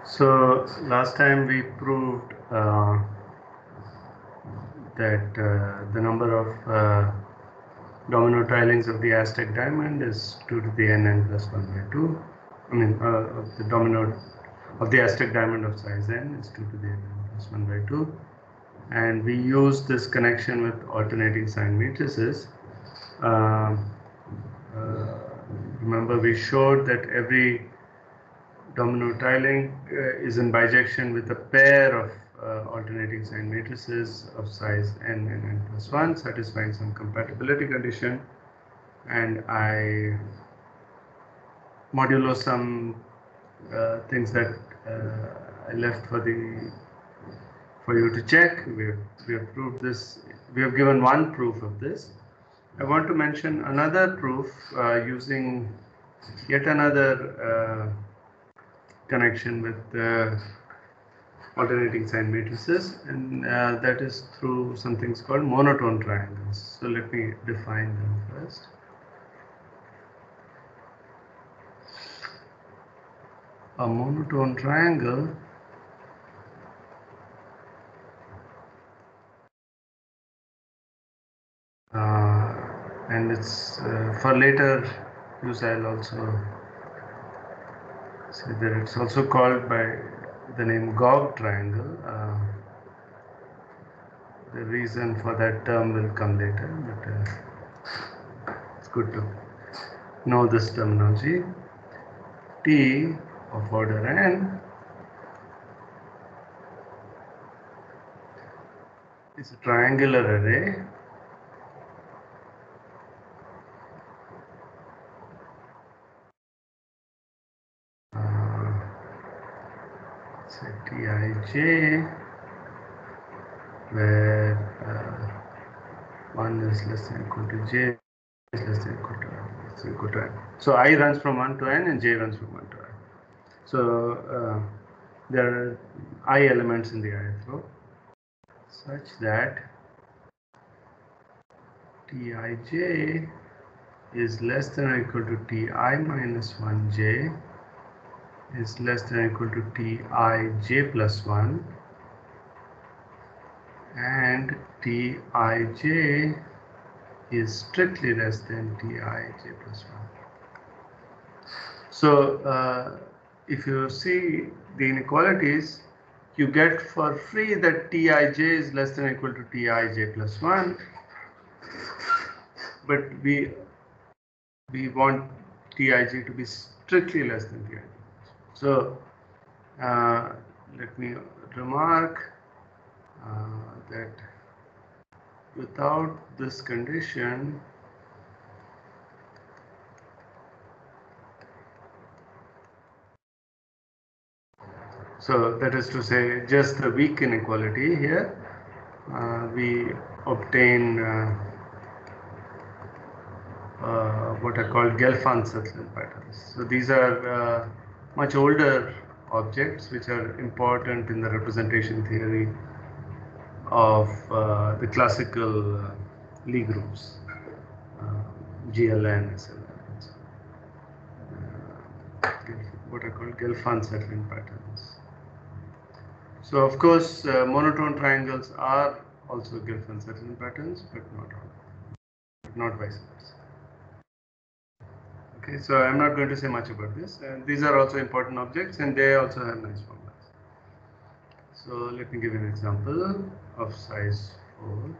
So last time we proved that the number of domino tilings of the Aztec diamond is 2 to the n plus 1 by 2. I mean, the domino of the Aztec diamond of size n is 2 to the n plus 1 by 2. And we used this connection with alternating sign matrices. Remember, we showed that every domino tiling is in bijection with a pair of alternating sign matrices of size n and n plus 1 satisfying some compatibility condition, and I modulo some things that I left for you to check. We have proved this. We have given one proof of this. I want to mention another proof using yet another connection with alternating sign matrices, and that is through some things called monotone triangles. So let me define them first. A monotone triangle and it's for later use. I'll also say that it's also called by the name Gauge triangle. The reason for that term will come later, but it's good to know this terminology. T of order n is a triangular array say Tij, where 1 is less than equal to j is less than equal to n. So I runs from 1 to n and j runs from 1 to n. So there are I elements in the ith row such that Tij is less than or equal to Ti minus 1j is less than or equal to Tij plus 1, and Tij is strictly less than Tij plus 1. So if you see the inequalities, you get for free that Tij is less than or equal to Tij plus 1, but we want Tij to be strictly less than Tij. So let me remark that without this condition, so that is to say just the weak inequality here, we obtain what are called Gelfand-Sutherland patterns. So these are much older objects which are important in the representation theory of the classical Lie groups, GLN, SLN, what are called Gelfand-Sutherland patterns. So of course monotone triangles are also Gelfand-Sutherland patterns, but not all, but not vice versa. Okay, so I'm not going to say much about this. And these are also important objects, and they also have nice formulas. So let me give you an example of size 4.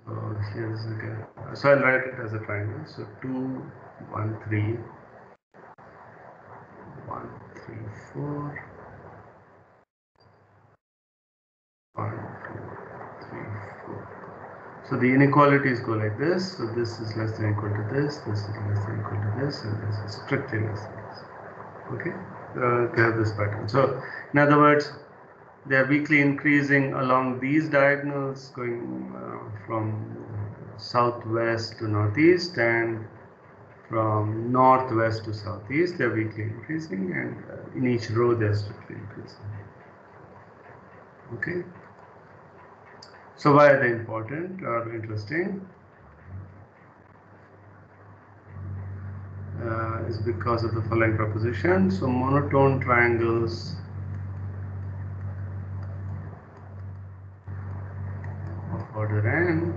So here's again. So I'll write it as a triangle. So 2, 1, 3, 1, 3, 4, 1, 2, 3, 4. So the inequalities go like this. So this is less than or equal to this is less than or equal to this, and this is strictly less than this. Okay, they have this pattern. So in other words, they are weakly increasing along these diagonals, going from southwest to northeast and from northwest to southeast. They are weakly increasing, and in each row they are strictly increasing. Okay. So why are they important or interesting? is because of the following proposition. So monotone triangles of order n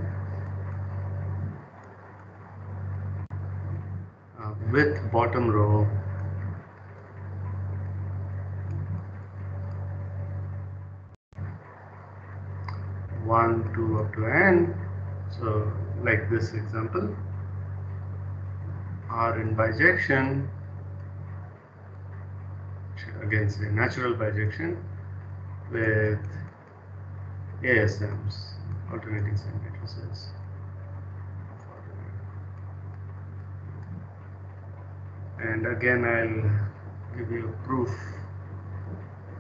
with bottom row one, two up to n. So like this example, are in bijection, again say natural bijection with ASMs, alternating sign matrices. And again I'll give you a proof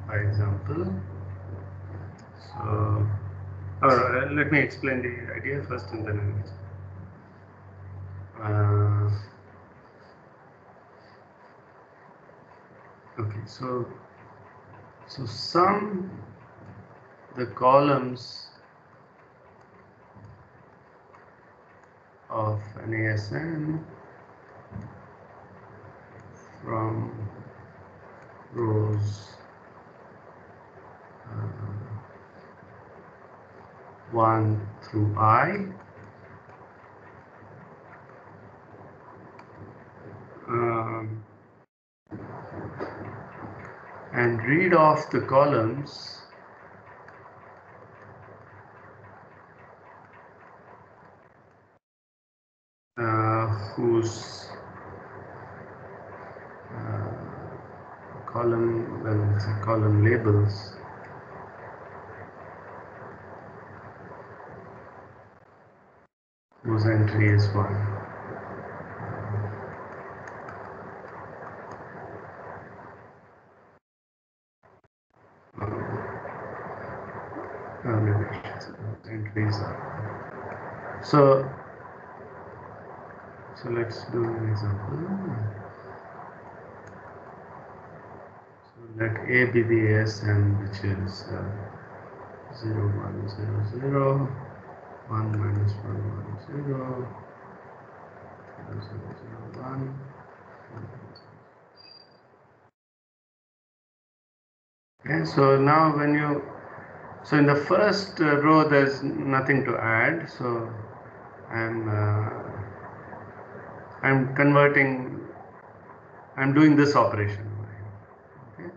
by example. So let me explain the idea first and then I'll okay, so sum the columns of an ASM from rows 1 through I, and read off the columns whose column labels whose entry is 1. Entries are. So let's do an example. So let A be the ASM, which is 0, 1, 0, 0, 1 minus 1, 1, 0, 0, 0, 0, 1. Okay, so now when you, so in the first row there's nothing to add, so I'm converting, I'm doing this operation. Okay,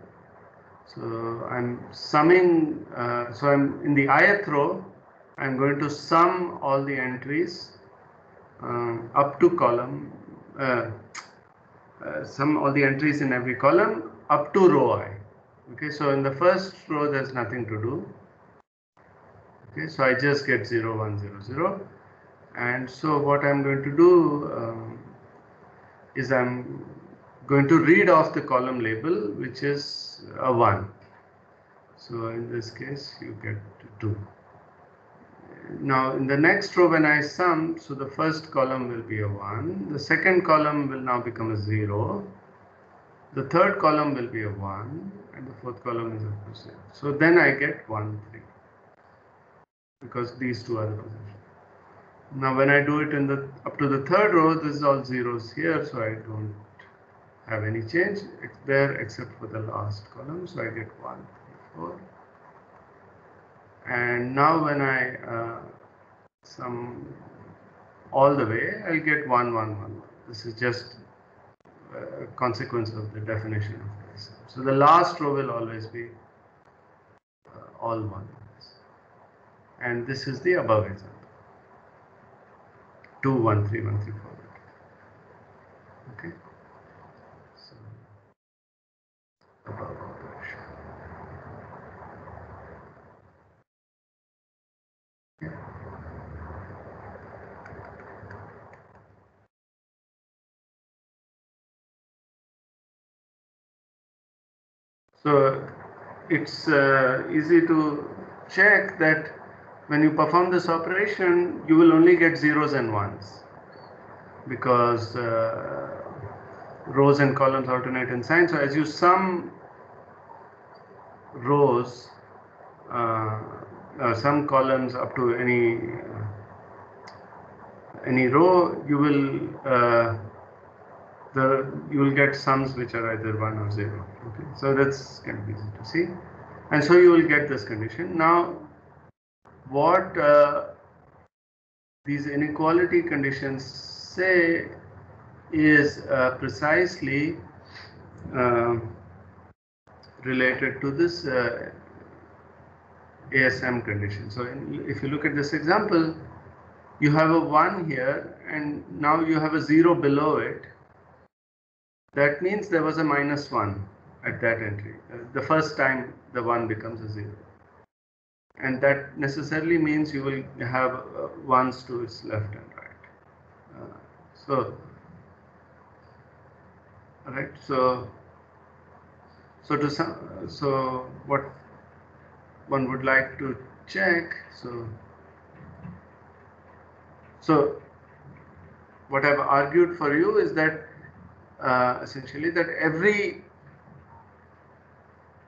so I'm summing, so I'm in the ith row, I'm going to sum all the entries up to column, sum all the entries in every column up to row I. Okay, so in the first row there's nothing to do. Okay, so I just get 0, 1, 0, 0. And so what I'm going to do is I'm going to read off the column label, which is a 1. So in this case, you get 2. Now in the next row, when I sum, so the first column will be a 1. The second column will now become a 0. The third column will be a 1. And the fourth column is a 0. So then I get 1, 3. Because these two are the positions. Now when I do it in the up to the third row, this is all zeros here, so I don't have any change there except for the last column. So I get 1, 3, 4. And now when I sum all the way, I'll get 1, 1, 1. This is just a consequence of the definition of this. So the last row will always be all 1. And this is the above example. 2, 1, 3, 1, 3, 4. Okay. So above operation. Okay. So it's easy to check that when you perform this operation, you will only get zeros and ones because rows and columns alternate in sign. So as you sum rows, sum columns up to any row, you will you will get sums which are either 1 or 0. Okay, so that's kind of easy to see, and so you will get this condition. Now, what these inequality conditions say is precisely related to this ASM condition. So if you look at this example, you have a 1 here and now you have a 0 below it. That means there was a -1 at that entry. The first time the 1 becomes a 0. And that necessarily means you will have ones to its left and right. So what one would like to check, so what I've argued for you is that essentially that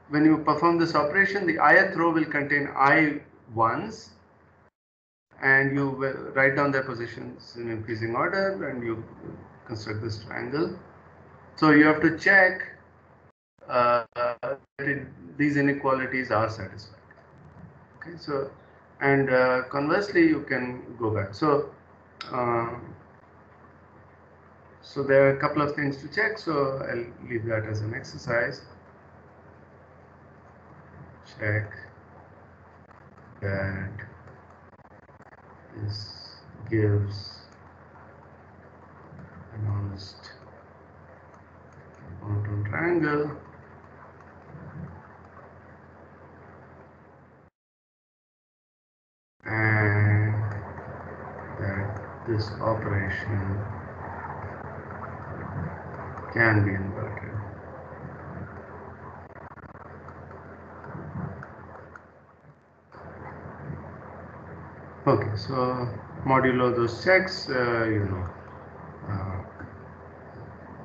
when you perform this operation, the ith row will contain I ones, and you write down their positions in increasing order, and you construct this triangle. So you have to check that these inequalities are satisfied. Okay, so and conversely, you can go back. So there are a couple of things to check. So I'll leave that as an exercise. Check that this gives an honest monotone triangle and that this operation can be inverted. Okay, so modulo those checks,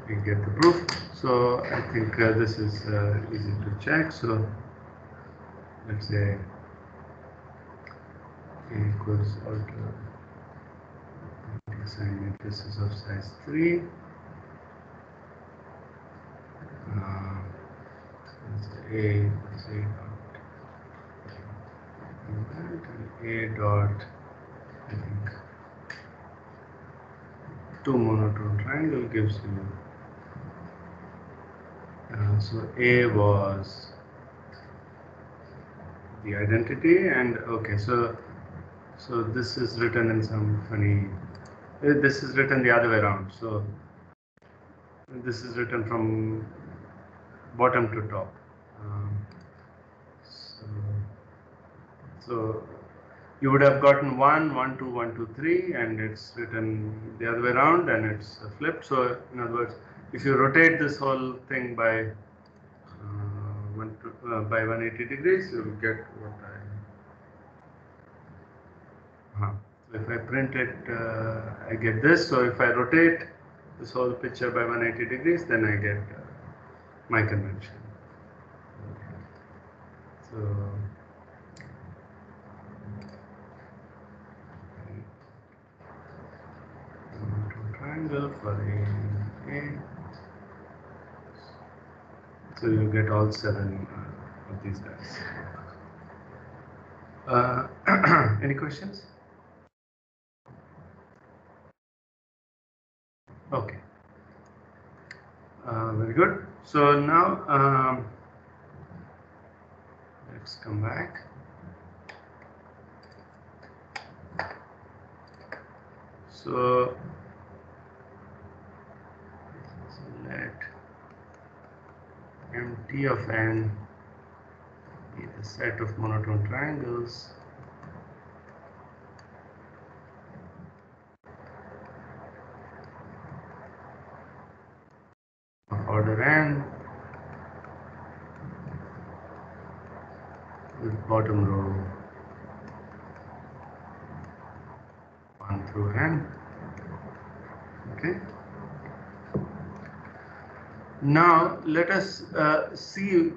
we get the proof. So I think this is easy to check. So let's say A equals alter assignment. This is of size 3. A dot, I think 2 monotone triangle gives you. So A was the identity, and okay, so this is written in some funny. This is written the other way around. So this is written from bottom to top. So you would have gotten 1, 1, 2, 1, 2, 3, and it's written the other way around, and it's flipped. So in other words, if you rotate this whole thing by 180 degrees, you will get what So if I print it, I get this. So if I rotate this whole picture by 180 degrees, then I get my convention. So triangle for A. So you get all 7 of these guys. Any questions? Okay. Very good. So now let's come back. So let MT of n be the set of monotone triangles of order n with bottom row 1 through n. Okay. Now let us see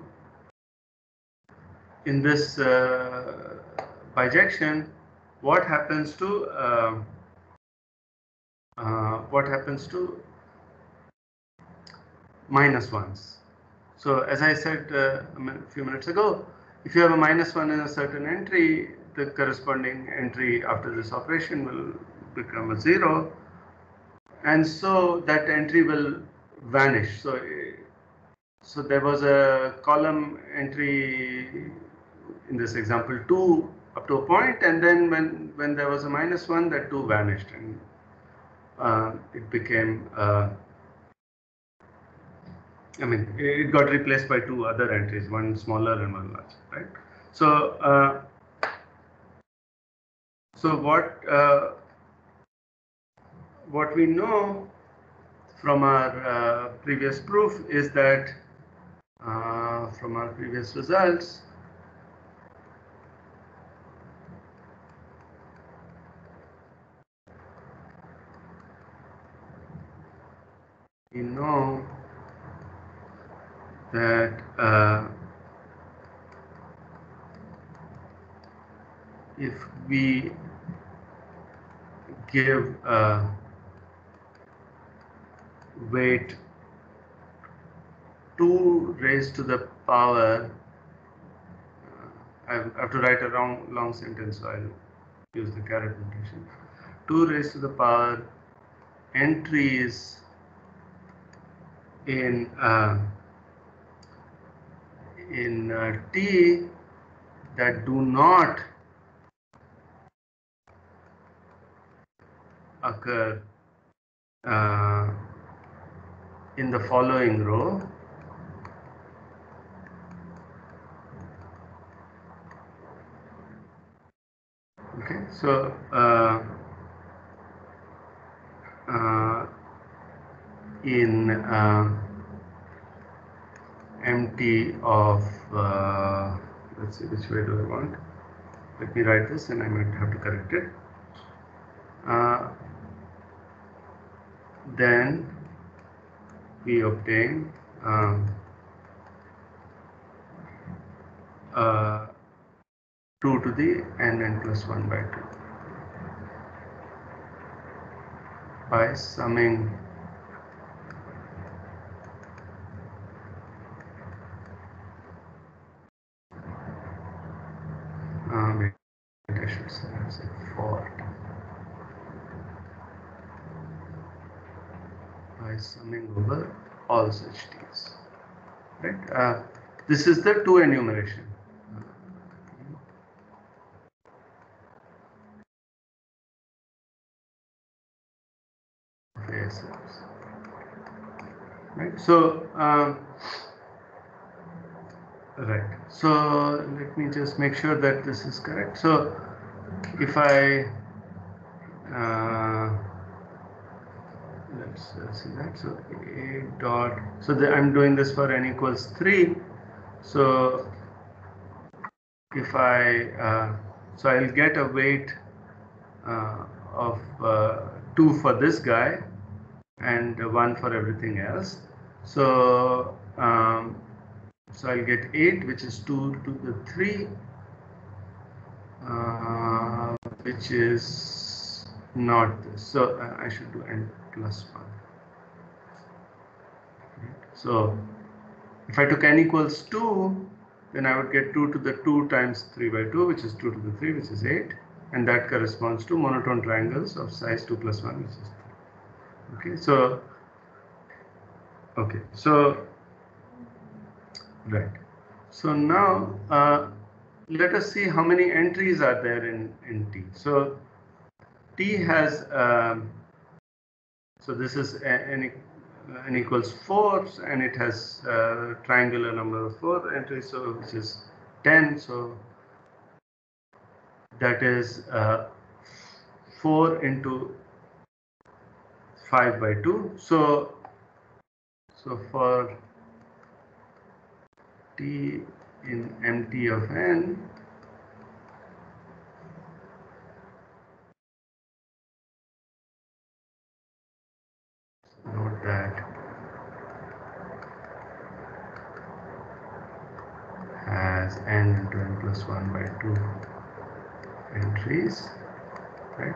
in this bijection what happens to minus ones. So as I said a few minutes ago, if you have a minus one in a certain entry, the corresponding entry after this operation will become a 0, and so that entry will vanish. So there was a column entry in this example 2 up to a point, and then when there was a minus 1, that 2 vanished, and it became it got replaced by 2 other entries, one smaller and one larger, right? So what we know from our previous proof is that from our previous results, we know that if we give weight 2 raised to the power, I have to write a long sentence, so I'll use the caret notation. 2 raised to the power entries in T that do not occur in the following row. Okay, so in MT of let's see, which way do I want? Let me write this, and I might have to correct it. Then we obtain 2 to the n plus 1 by 2 by summing I should say for by summing over all such t's, right? This is the 2 enumeration. ASMs. Right. So right. So let me just make sure that this is correct. So if I let's see that. So a dot. So I'm doing this for n equals 3. So if I so I'll get a weight of 2 for this guy and 1 for everything else. So so I'll get 8, which is 2 to the 3, which is not this. So I should do n plus 1. So if I took n equals 2, then I would get 2 to the 2 times 3 by 2, which is 2 to the 3, which is 8. And that corresponds to monotone triangles of size 2 plus 1, which is 3. Okay, so right. So now let us see how many entries are there in T. So T has, so this is n equals 4, and it has triangular number of 4 entries, so which is 10. So that is 4 into 5 by 2. So for T in MT of n, note that has n into n plus 1 by 2 entries, right?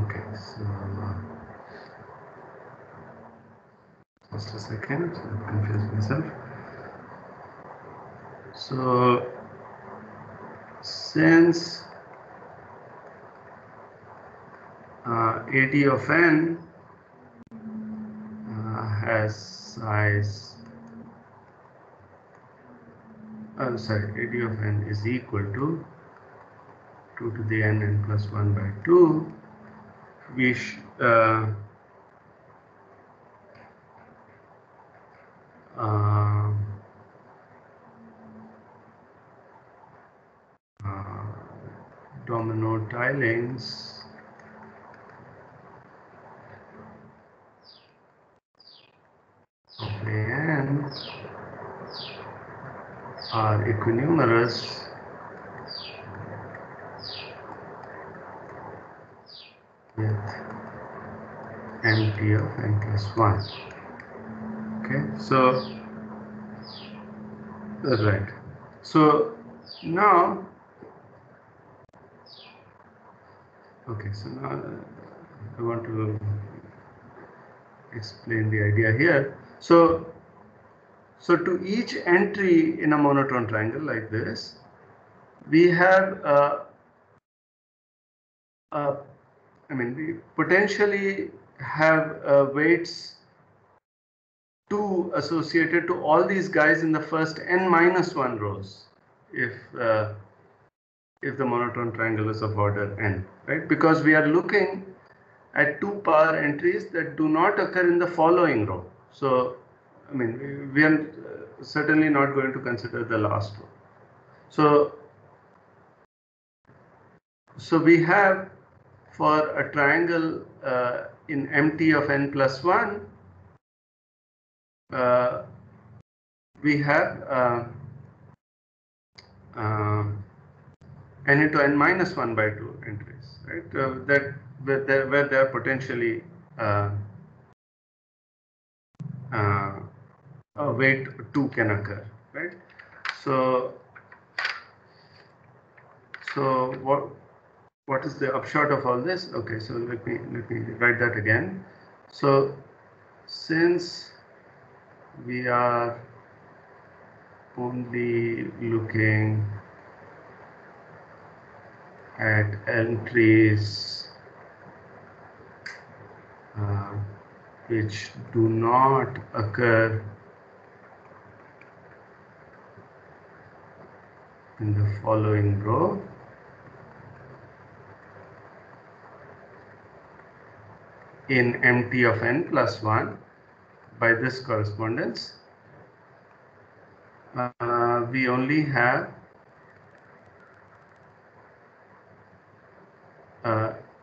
Okay, so just a second, I confused myself. So since AD of n has size, sorry, AD of n is equal to 2 to the n plus 1 by 2, we domino tilings of an are equinumerous with mt of n plus 1. Okay, so right. So now, okay, so now I want to explain the idea here. So to each entry in a monotone triangle like this, we have we potentially have weights 2 associated to all these guys in the first n minus 1 rows, if the monotone triangle is of order n, right? Because we are looking at 2 power entries that do not occur in the following row. So, I mean, we are certainly not going to consider the last row. So we have, for a triangle in MT of n plus 1, we have n into n minus 1 by 2 entries, right? That where they are potentially weight 2 can occur, right? So what is the upshot of all this? Okay, so let me write that again. So since we are only looking at entries which do not occur in the following row, in MT of n plus 1, by this correspondence, we only have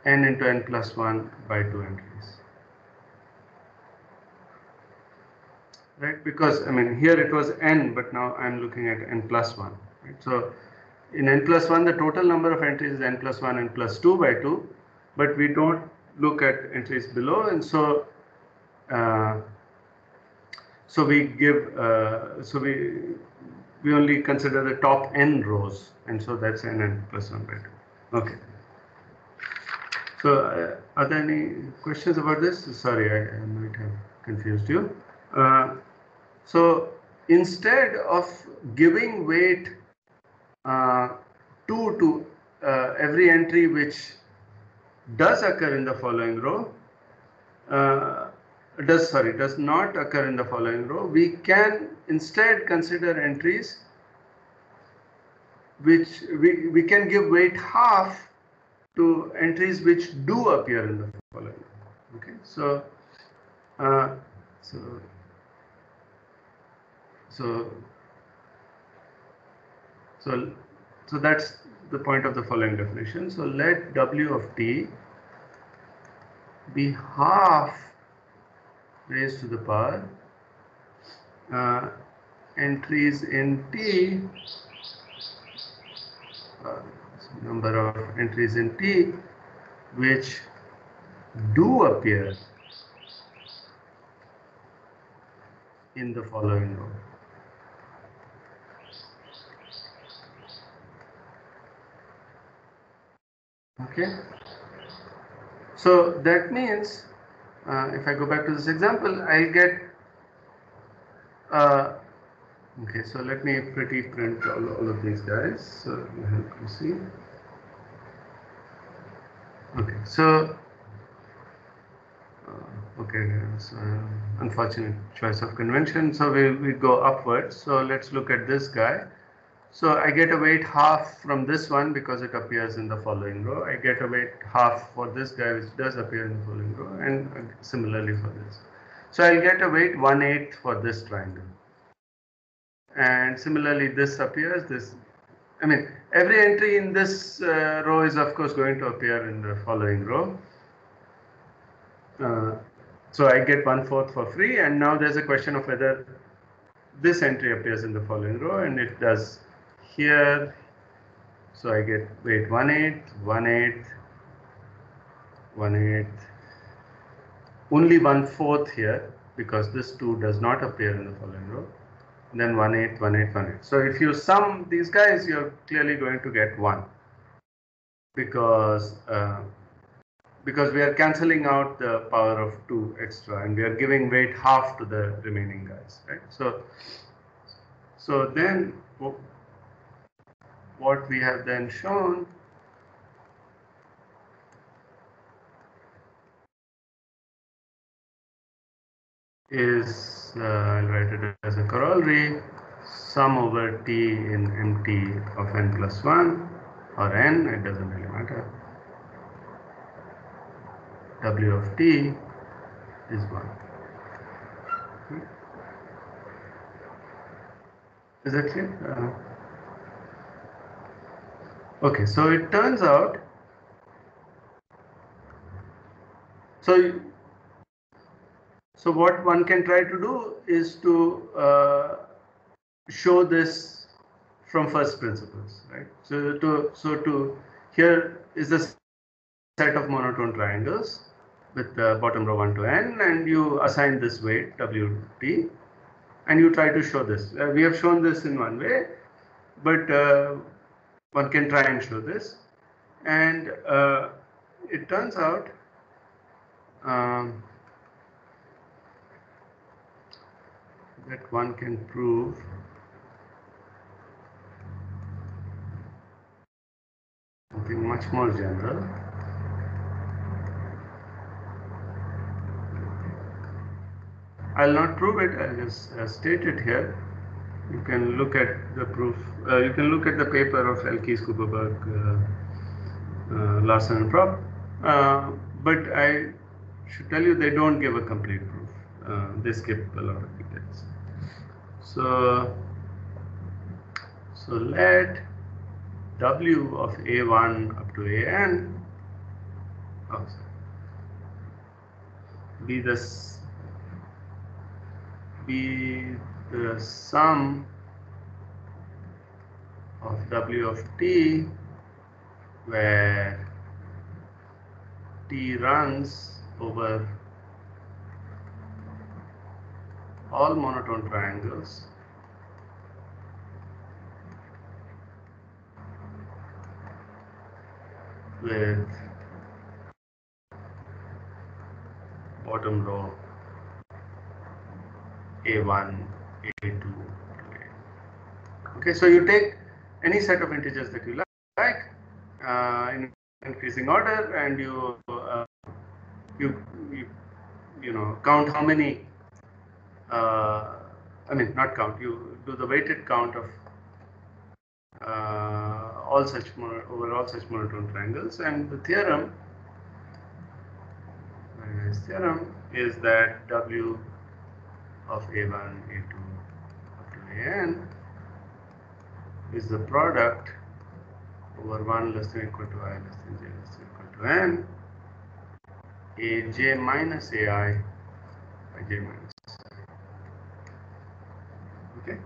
n into n plus 1 by 2 entries, right? Because I mean, here it was n, but now I'm looking at n plus 1, right? So in n plus 1, the total number of entries is n plus 1 and plus 2 by 2, but we don't look at entries below, and so we give we only consider the top n rows, and so that's n plus 1 by 2. Okay. So are there any questions about this? Sorry, I might have confused you. So instead of giving weight 2 to every entry which does occur in the following row, does not occur in the following row, we can instead consider entries which we can give weight half to entries which do appear in the following row. Okay, so so that's the point of the following definition. So let W of t be half raised to the power entries in T, number of entries in T which do appear in the following row. Okay, So that means if I go back to this example, I'll get okay, so let me pretty print all of these guys, so it will help you see. Okay, so okay, so unfortunate choice of convention, so we go upwards. So let's look at this guy. So I get a weight half from this one because it appears in the following row. I get a weight half for this guy, which does appear in the following row, and similarly for this. So I'll get a weight 1/8 for this triangle. And similarly, this appears, this, I mean, every entry in this row is of course going to appear in the following row. So I get 1/4 for free, and now there's a question of whether this entry appears in the following row, and it does here. So I get weight 1/8, 1/8, 1/8, only 1/4 here because this 2 does not appear in the following row. Then 1/8, 1/8, 1/8. So if you sum these guys, you're clearly going to get 1 because we are cancelling out the power of 2 extra, and we are giving weight half to the remaining guys, right? So then what we have then shown is, I'll write it as a corollary, sum over t in mt of n plus 1 or n, it doesn't really matter, w of t is 1. Is that clear? Okay, so it turns out, so what one can try to do is to show this from first principles, right? So here is the set of monotone triangles with the bottom row 1 to n, and you assign this weight wt, and you try to show this. We have shown this in one way, but one can try and show this, and it turns out that one can prove something much more general. I'll not prove it, I'll just state it here. You can look at the proof, you can look at the paper of Elkies, Kuperberg, Larson and Propp, but I should tell you they don't give a complete proof. They skip a lot of details. So let W of A1 up to AN be the sum of W of t, where t runs over all monotone triangles with bottom row A1, A2, okay, so you take any set of integers that you like in increasing order, and you count how many, I mean not count, you do the weighted count of all such monotone triangles, and the theorem, is that W of A1, A2 up to AN is the product over 1 less than or equal to I less than j less than or equal to n, Aj minus Ai by j minus I. Okay,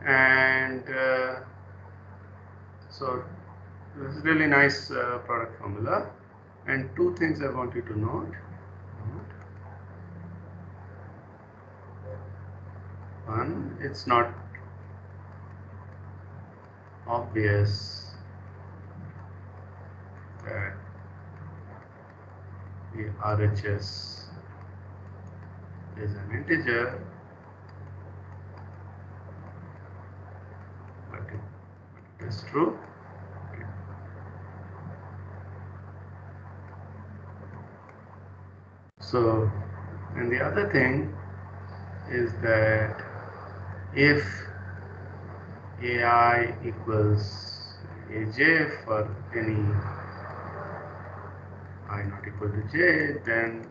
and so this is really nice product formula, and two things I want you to note. One, it's not obvious that the RHS is an integer, but it is true. So, and the other thing is that if AI equals AJ for any I not equal to J, then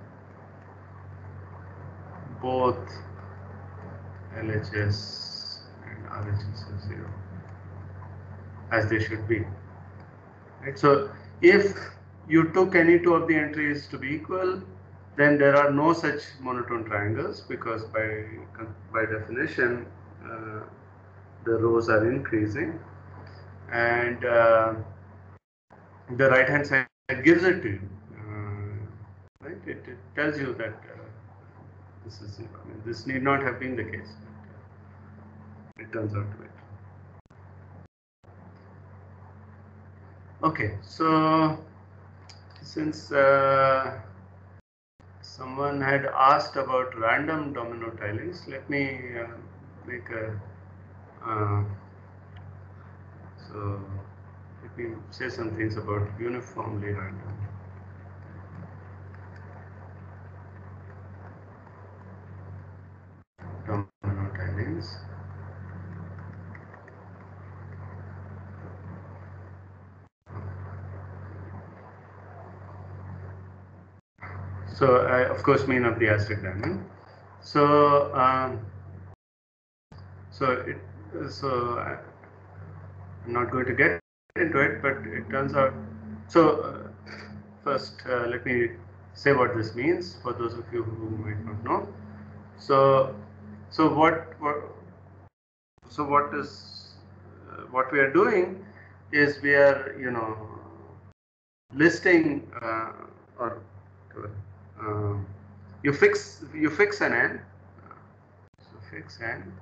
both LHS and RHS are 0, as they should be. Right? So, if you took any two of the entries to be equal, then there are no such monotone triangles, because by definition the rows are increasing, and the right hand side gives it to you. Right? It tells you that this is 0. I mean, this need not have been the case. It turns out to be. Okay, so since someone had asked about random domino tilings, let me make a so let me say some things about uniformly random. Domino tilings. So I of course mean of the Aztec diamond. So I'm not going to get into it, but it turns out. So first, let me say what this means for those of you who might not know. So what we are doing is we are listing or you fix an n, so fix n,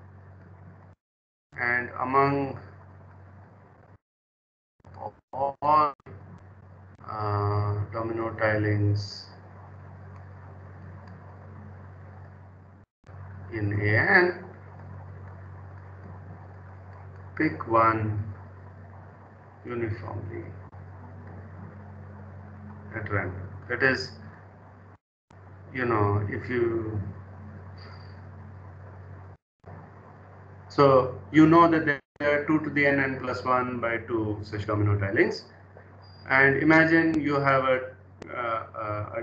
and among all domino tilings in AN, pick one uniformly at random. That is, if you, so that there are 2 to the n plus 1 by 2 such domino tilings, and imagine you have a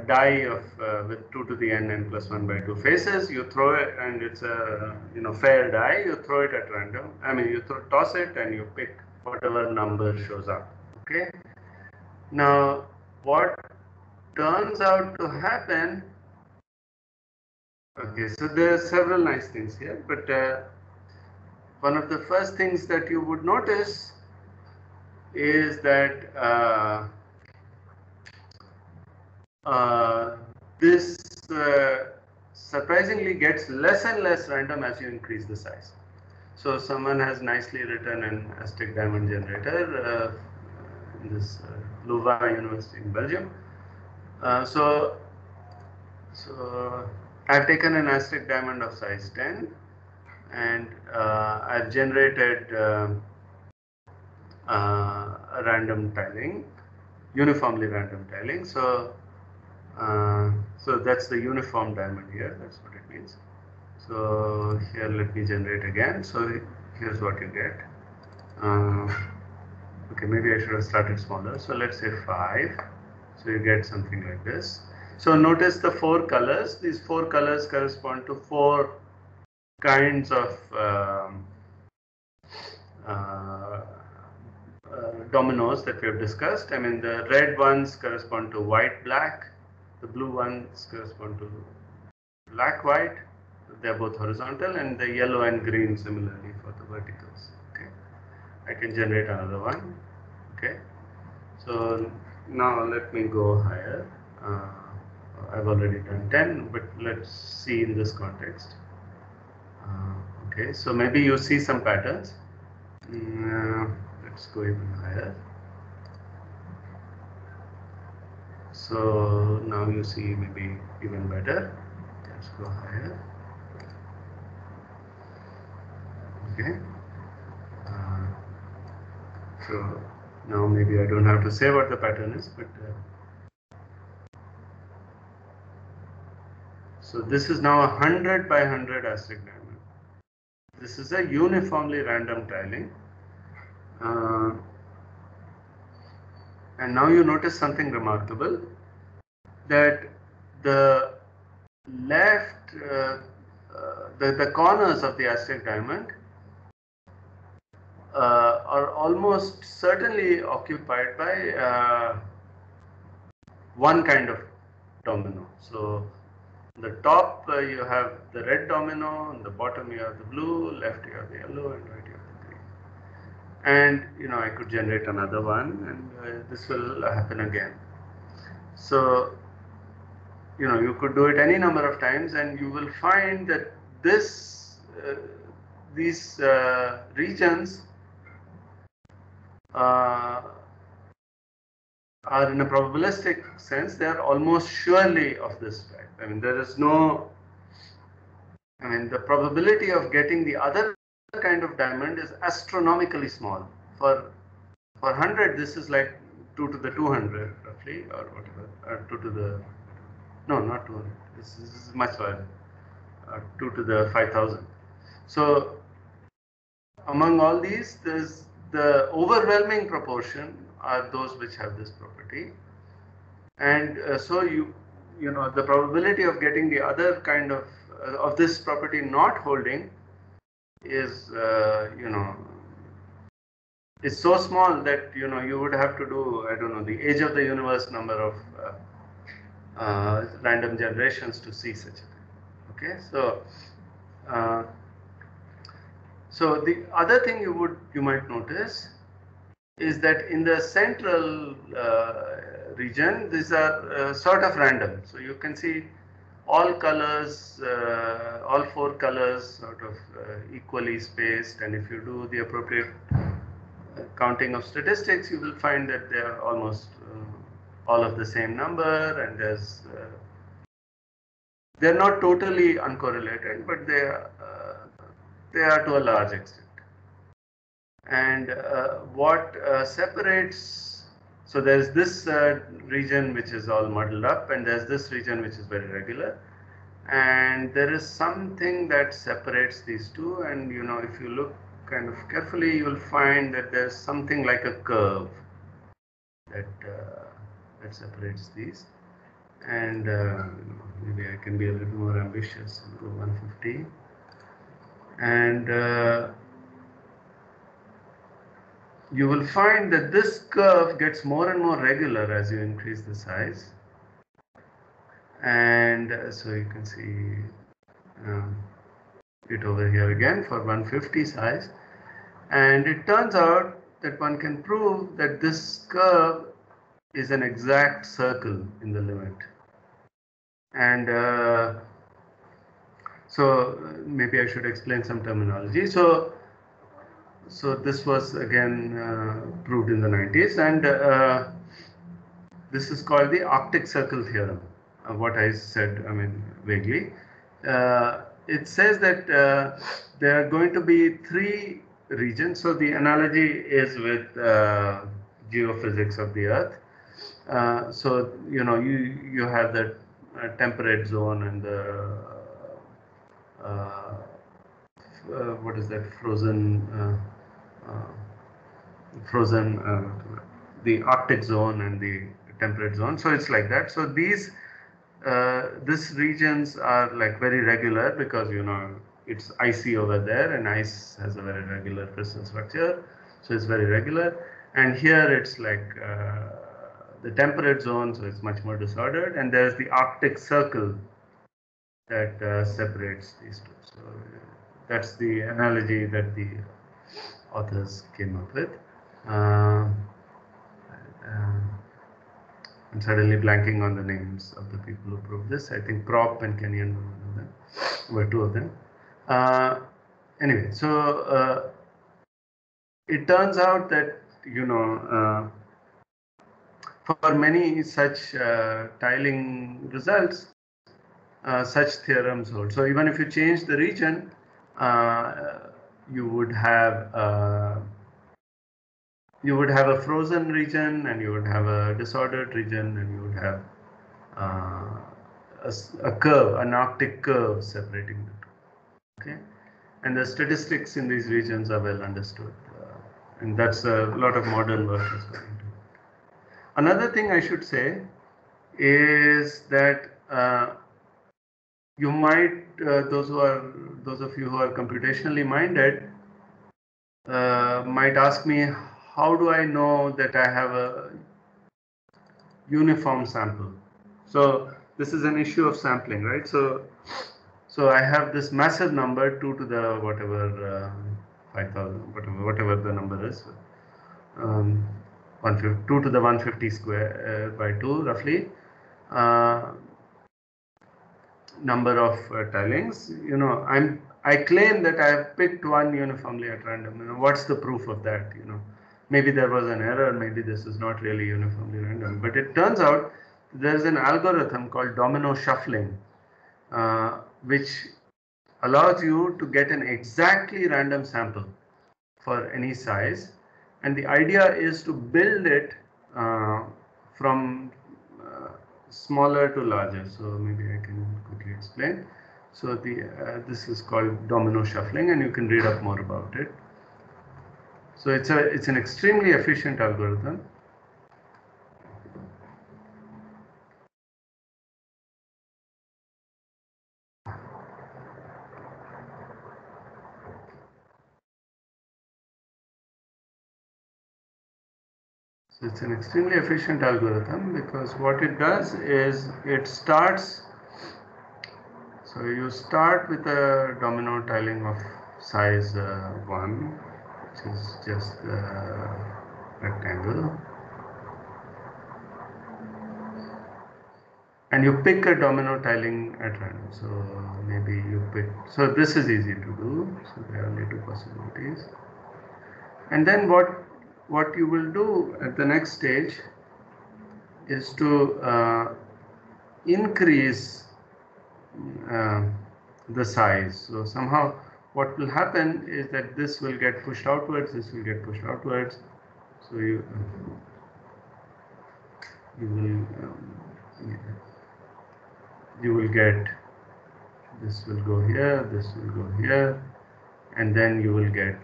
die of with 2 to the n plus 1 by 2 faces. You throw it, and it's a fair die. You throw it at random. I mean, you toss it and you pick whatever number shows up. Okay. Now, what turns out to happen? Okay, so there are several nice things here, but one of the first things that you would notice is that this surprisingly gets less and less random as you increase the size. So someone has nicely written an Aztec diamond generator in this Louvain University in Belgium. So I've taken an Aztec diamond of size 10, and I've generated a random tiling, uniformly random tiling. So that's the uniform diamond here. That's what it means. So here, let me generate again. So here's what you get. Okay, maybe I should have started smaller. So let's say 5. So you get something like this. So notice the 4 colors. These 4 colors correspond to 4 kinds of dominoes that we have discussed. I mean, the red ones correspond to white, black. The blue ones correspond to black, white. They're both horizontal, and the yellow and green similarly for the verticals. Okay, I can generate another one. Okay, so now let me go higher. I've already done 10, but let's see in this context. Okay, so maybe you see some patterns. Let's go even higher. So now you see maybe even better. Let's go higher. Okay. So now maybe I don't have to say what the pattern is, but so this is now 100 by 100 asterisk diamond. This is a uniformly random tiling. And now you notice something remarkable, that the left, the corners of the asterisk diamond are almost certainly occupied by one kind of domino. So the top you have the red domino, on the bottom you have the blue, left you have the yellow, and right you have the green. And I could generate another one, and this will happen again. So you could do it any number of times, and you will find that these regions are, in a probabilistic sense, they are almost surely of this type. I mean, there is no, the probability of getting the other kind of diamond is astronomically small. For 100, this is like 2 to the 200 roughly, or whatever, 2 to the, no, not 200, this is much larger, 2 to the 5000. So among all these, there's the overwhelming proportion are those which have this property, and so the probability of getting the other kind of this property not holding is is so small that you would have to do, I don't know, the age of the universe number of random generations to see such a thing. Okay, so so the other thing you might notice is that in the central region, these are sort of random. So you can see all colors, all 4 colors sort of equally spaced, and if you do the appropriate counting of statistics, you will find that they are almost all of the same number, and they're not totally uncorrelated, but they are to a large extent. And what separates, so there's this region which is all muddled up, and there's this region which is very regular, and there is something that separates these two, and if you look kind of carefully, you will find that there's something like a curve that separates these. And maybe I can be a little more ambitious and go 150, and you will find that this curve gets more and more regular as you increase the size. And so you can see it over here again for 150 size, and it turns out that one can prove that this curve is an exact circle in the limit. And so maybe I should explain some terminology. So this was again proved in the 90s, and this is called the Arctic Circle theorem. What I said, vaguely. It says that there are going to be 3 regions. So the analogy is with geophysics of the Earth. So you have the temperate zone and the what is that, the Arctic zone and the temperate zone. So it's like that. So these regions are like very regular because it's icy over there, and ice has a very regular crystal structure, so it's very regular. And here it's like the temperate zone, so it's much more disordered, and there's the Arctic Circle that separates these two. So that's the analogy that the authors came up with. I'm suddenly blanking on the names of the people who proved this. I think Prop and Kenyon were one of them, were 2 of them. Anyway, so it turns out that for for many such tiling results, such theorems hold. So even if you change the region, you would have a frozen region, and you would have a disordered region, and you would have a curve, an Arctic curve separating the two. Okay, and the statistics in these regions are well understood, and that's a lot of modern work has gone into it. Another thing I should say is that you might, those of you who are computationally minded, might ask me, how do I know that I have a uniform sample? So this is an issue of sampling, right? So I have this massive number 2 to the whatever 5,000, whatever the number is, 150, 2 to the 150 square by 2 roughly. Number of tilings. I claim that I have picked one uniformly at random. What's the proof of that? Maybe there was an error, maybe this is not really uniformly random. But it turns out there's an algorithm called domino shuffling, which allows you to get an exactly random sample for any size. And the idea is to build it from smaller to larger. So maybe I can quickly explain. So this is called domino shuffling, and you can read up more about it. So it's an extremely efficient algorithm. So it's an extremely efficient algorithm because what it does is it starts. So you start with a domino tiling of size 1, which is just a rectangle. And you pick a domino tiling at random. So maybe you pick, so this is easy to do. So there are only 2 possibilities. And then what you will do at the next stage is to increase the size. So somehow what will happen is that this will get pushed outwards, this will get pushed outwards. So you will get, this will go here, this will go here, and then you will get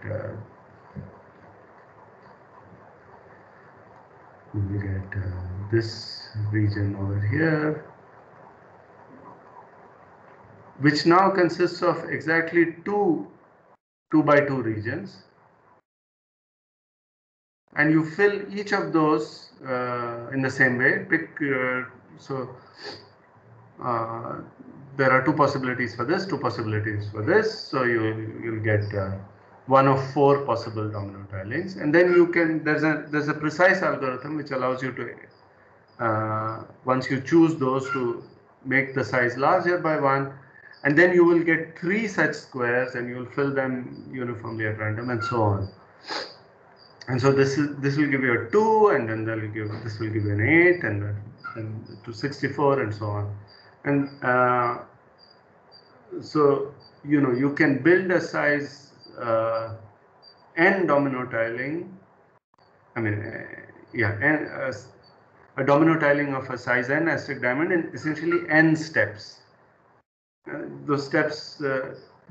this region over here, which now consists of exactly two 2 by 2 regions, and you fill each of those in the same way. There are 2 possibilities for this, 2 possibilities for this, so you'll get 1 of 4 possible domino tilings, and then you can, there's a precise algorithm which allows you to once you choose those, to make the size larger by 1, and then you will get 3 such squares, and you will fill them uniformly at random, and so on. And so this will give you a 2, and then this will give you an 8, and to 64, and so on. And so you can build a size n domino tiling. I mean, a domino tiling of a size n asterisk diamond in essentially n steps. Those steps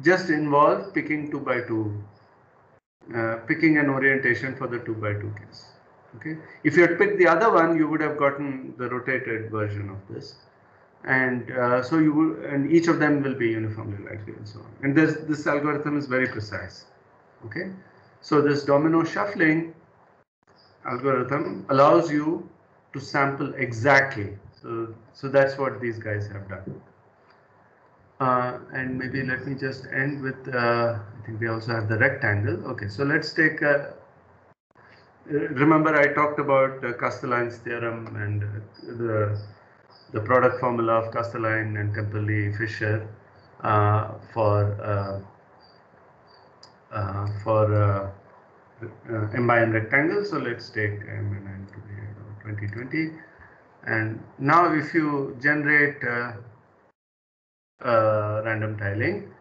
just involve picking 2 by 2. Picking an orientation for the 2 by 2 case. Okay, if you had picked the other one, you would have gotten the rotated version of this, and so you will, and each of them will be uniformly likely, and so on. And this algorithm is very precise. Okay, so this domino shuffling algorithm allows you to sample exactly. So that's what these guys have done. And maybe let me just end with, I think we also have the rectangle. Okay, so let's take, remember I talked about Castelline's theorem and the product formula of Castelline and Temperley-Fisher for m by n rectangle. So let's take m and n to be 2020. And now if you generate random tiling,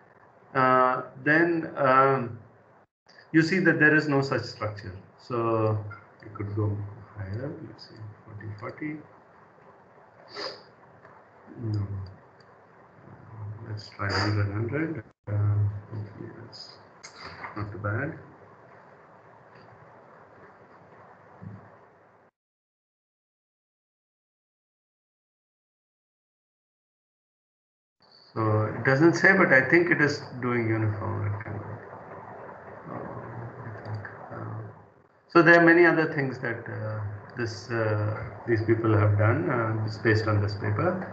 then you see that there is no such structure. So you could go higher. Let's see, 40. No. Let's try 100. Hopefully that's not too bad. So it doesn't say, but I think it is doing uniform rectangle. So there are many other things that these people have done based on this paper.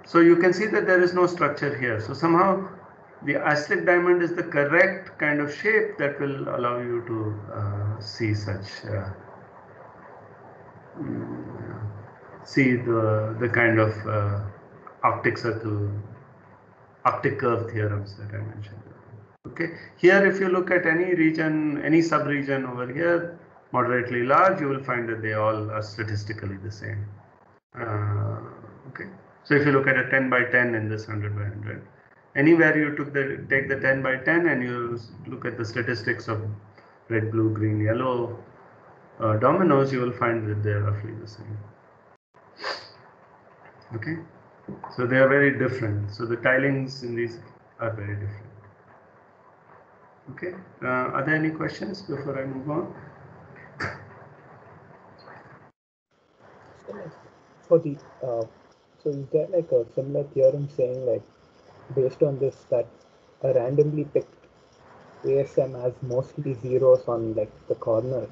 So you can see that there is no structure here. So somehow the Aztec diamond is the correct kind of shape that will allow you to see such see the kind of octic circle, octic curve theorems that I mentioned. Okay, here if you look at any region, any sub-region over here, moderately large, you will find that they all are statistically the same. Okay, so if you look at a 10 by 10 in this 100 by 100, anywhere you take the 10 by 10 and you look at the statistics of red, blue, green, yellow dominoes, you will find that they are roughly the same. Okay, so they are very different. So the tilings in these are very different. Okay, are there any questions before I move on? For the so is there like a similar theorem saying like based on this that a randomly picked ASM has mostly zeros on like the corners?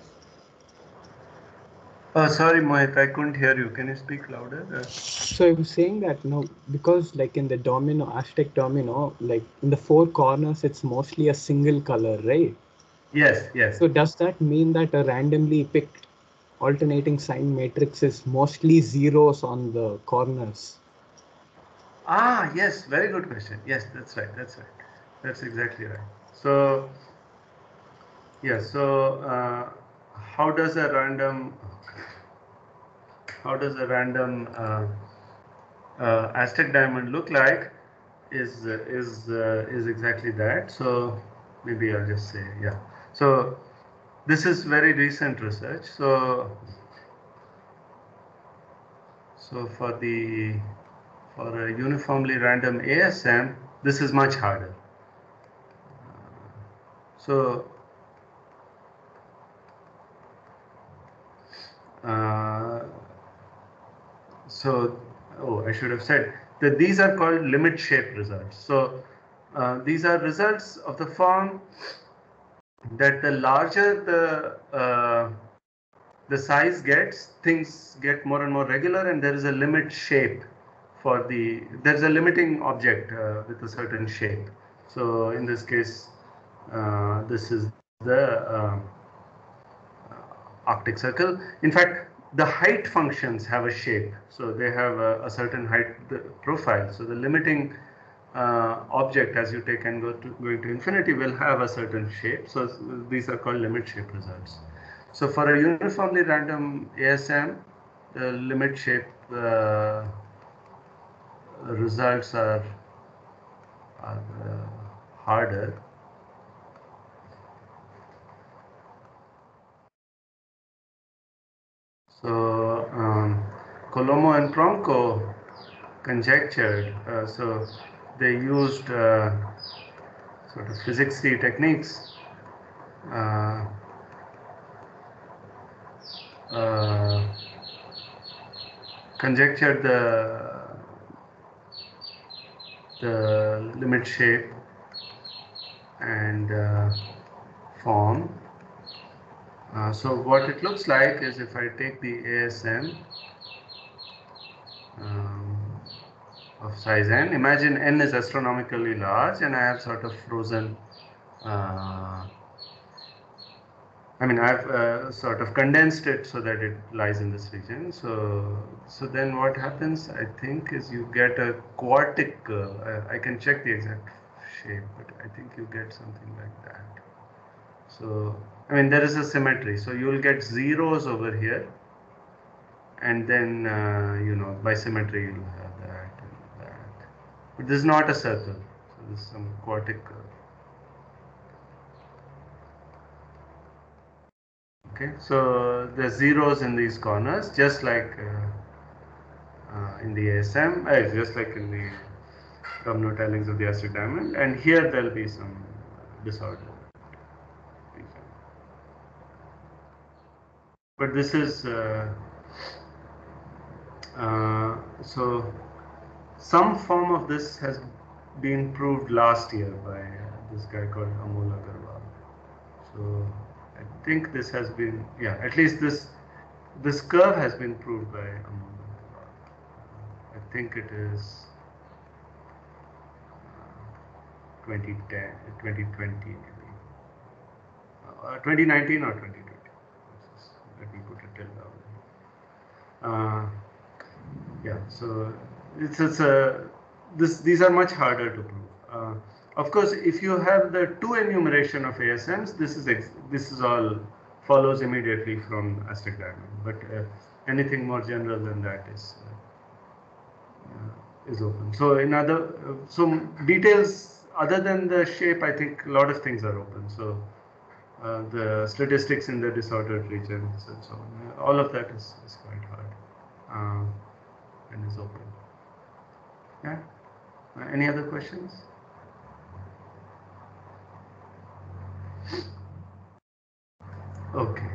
Sorry, Mohit, I couldn't hear you. Can you speak louder? So I was saying that because like in the domino, Aztec domino, like in the four corners, it's mostly a single color, right? Yes, yes. So does that mean that a randomly picked alternating sign matrix is mostly zeros on the corners? Ah, yes, very good question. Yes, that's right. That's exactly right. So, yeah, so how does a random Aztec diamond look like is exactly that. So maybe I'll just say, yeah. So this is very recent research. So for a uniformly random ASM, this is much harder. So I should have said that these are called limit shape results. So these are results of the form that the larger the size gets, things get more and more regular, and there is a limit shape for there's a limiting object with a certain shape. So in this case, this is the Arctic Circle. In fact, the height functions have a shape, so they have a certain height profile. So the limiting object as you take and going to infinity will have a certain shape. So these are called limit shape results. So for a uniformly random ASM, the limit shape results are harder. So Colomo and Pronko conjectured, so they used sort of physicsy techniques conjectured the limit shape and form. So what it looks like is if I take the ASM of size n, imagine n is astronomically large and I have sort of frozen I've sort of condensed it so that it lies in this region. So then what happens, I think, is you get a quartic curve. I can check the exact shape, but I think you get something like that. So, there is a symmetry. So you will get zeros over here, and then by symmetry you'll have that and that. But this is not a circle, so this is some quartic curve. Okay, so there's zeros in these corners, just like in the ASM, just like in the domino tilings of the asteroid diamond, and here there'll be some disorder. But this is so some form of this has been proved last year by this guy called Amol Agarwal. So I think this has been, at least this curve has been proved by Amol Agarwal. I think it is 2010, 2020 maybe, 2019 or 2020. Let me put it till now. So these are much harder to prove. Of course, if you have the two enumeration of ASMs, this is all follows immediately from asteroid diamond. But anything more general than that is open. So so details other than the shape, I think a lot of things are open. So the statistics in the disordered regions and so on, all of that is quite hard and is open. Yeah. Any other questions? Okay.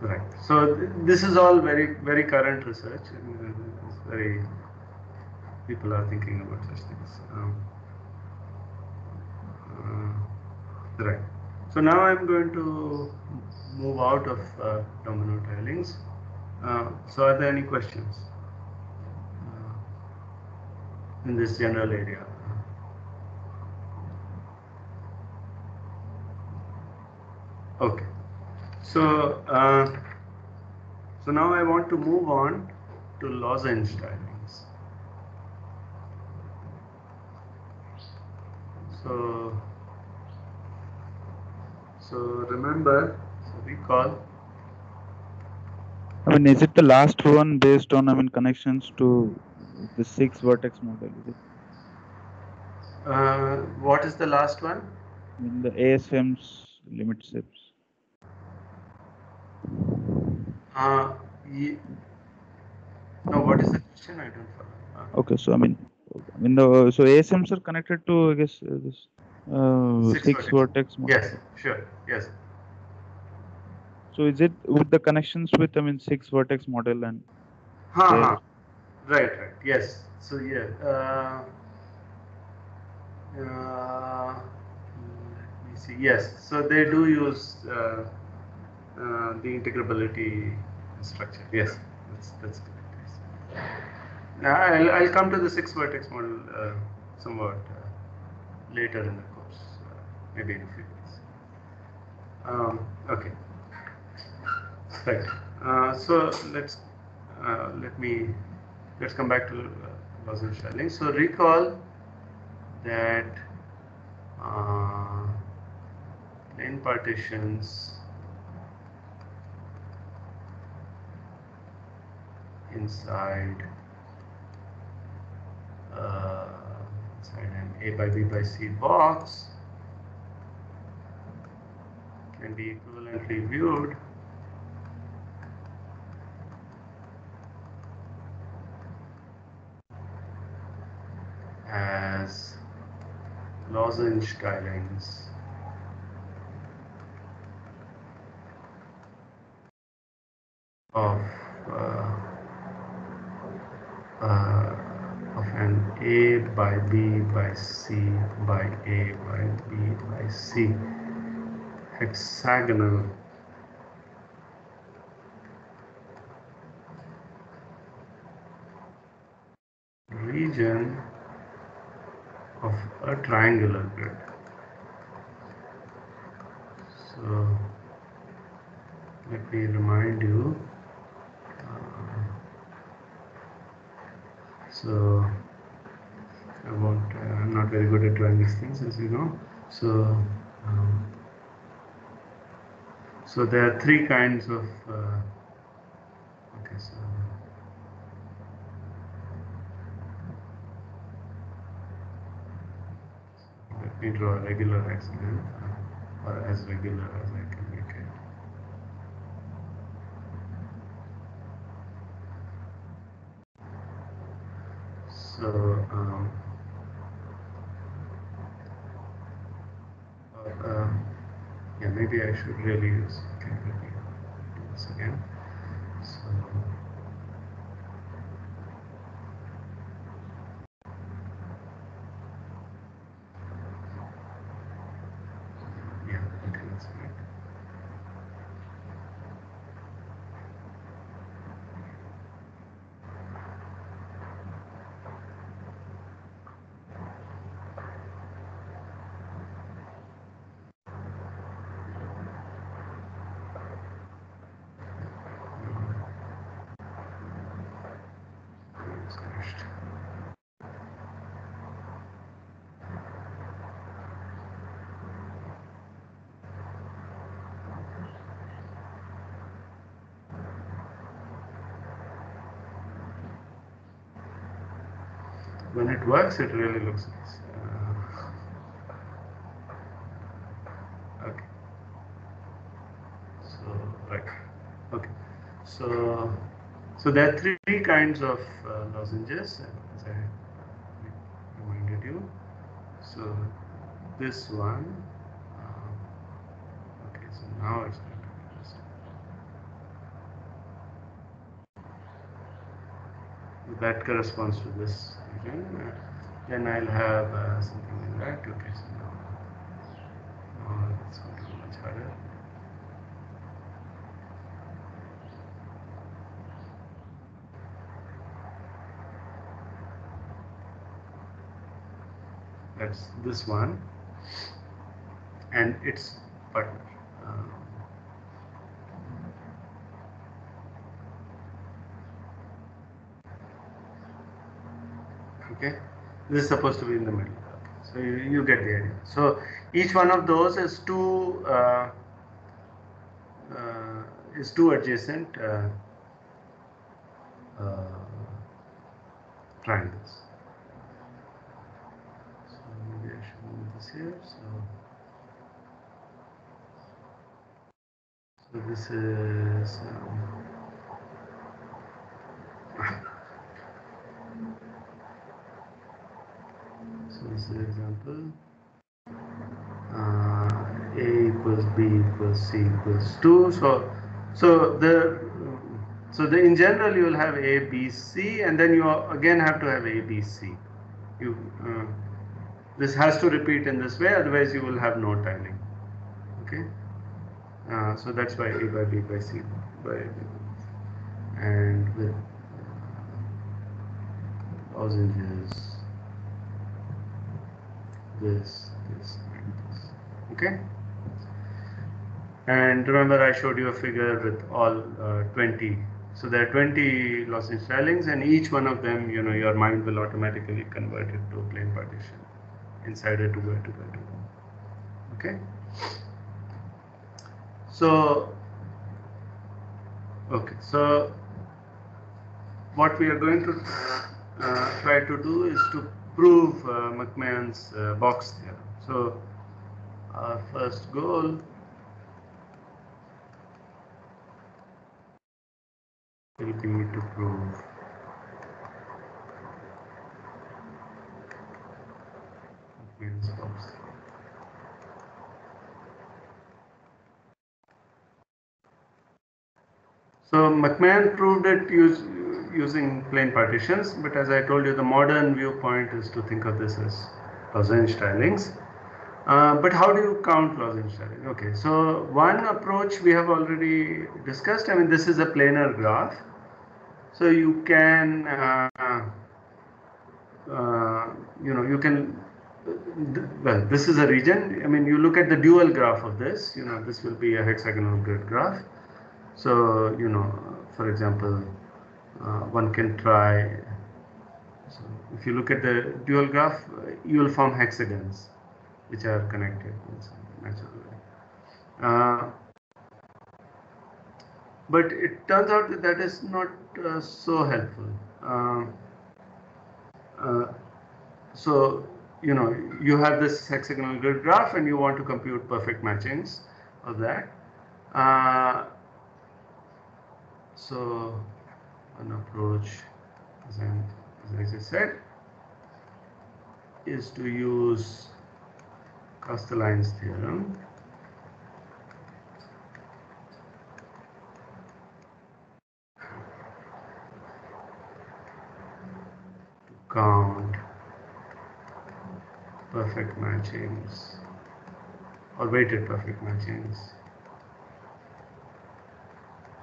Right. So this is all very current research. It's people are thinking about such things. Right. So now I'm going to move out of domino tilings. So are there any questions in this general area? Okay. So so now I want to move on to lozenge tilings. So remember, recall. I mean, is it the last one based on connections to the 6 vertex model? Is it? What is the last one? I mean, the ASM's limit steps. No, what is the question? I don't follow. Okay, so so ASMs are connected to, I guess, this 6 vertex model. Yes, sure, yes. So is it with the connections with 6 vertex model and? Right, yes. So let me see. Yes, so they do use the integrability structure. Yes, that's correct. Now I'll come to the 6 vertex model somewhat later in the course, maybe in a few days. Okay. Right. So let's come back to lozenge tiling. So recall that plane partitions inside an A by B by C box can be equivalently viewed as lozenge tilings of an A by B by C by A by B by C hexagonal region of a triangular grid. So let me remind you. So I'm not very good at drawing these things, as you know. So So there are three kinds of. Okay, so. Let me draw a regular accident, or as regular as I can make it. So, yeah, maybe I should really use. Okay, let me do this again. So, yeah, okay, that's right. It's crashed. When it works, it really looks nice. Okay. So, right. Okay. So there are three kinds of lozenges, as I reminded you. So this one. Okay. So now it's going to be interesting. That corresponds to this region. Then I'll have something like that. Okay. So now it's going to be much harder. That's this one and its partner. Okay, this is supposed to be in the middle. So you get the idea. So each one of those is two adjacent triangles. So maybe I should move this here. So this is. So this is example. A equals B equals C equals 2. So in general you will have A, B, C, and then you again have to have A, B, C. This has to repeat in this way, otherwise you will have no tiling. Okay. So that's why A by B by C by B. And with lozenges, this, and this. Okay. And remember, I showed you a figure with all 20. So there are 20 lozenge tilings, and each one of them, your mind will automatically convert it to a plane partition inside a 2 by 2 by 2. Okay. So, okay. So what we are going to try to do is to prove McMahon's box theorem. So our first goal will be to prove McMahon's box theorem. So McMahon proved it using plane partitions, but as I told you, the modern viewpoint is to think of this as lozenge tilings. But how do you count lozenge tiling? Okay, so one approach we have already discussed. I mean, this is a planar graph, so you can, you can. Well, this is a region. I mean, you look at the dual graph of this. This will be a hexagonal grid graph. So, for example, one can try. So if you look at the dual graph, you will form hexagons which are connected in some natural way. but it turns out that that is not so helpful. So, you know, you have this hexagonal grid graph and you want to compute perfect matchings of that. So, an approach, as I just said, is to use Castellan's theorem to count perfect matchings or weighted perfect matchings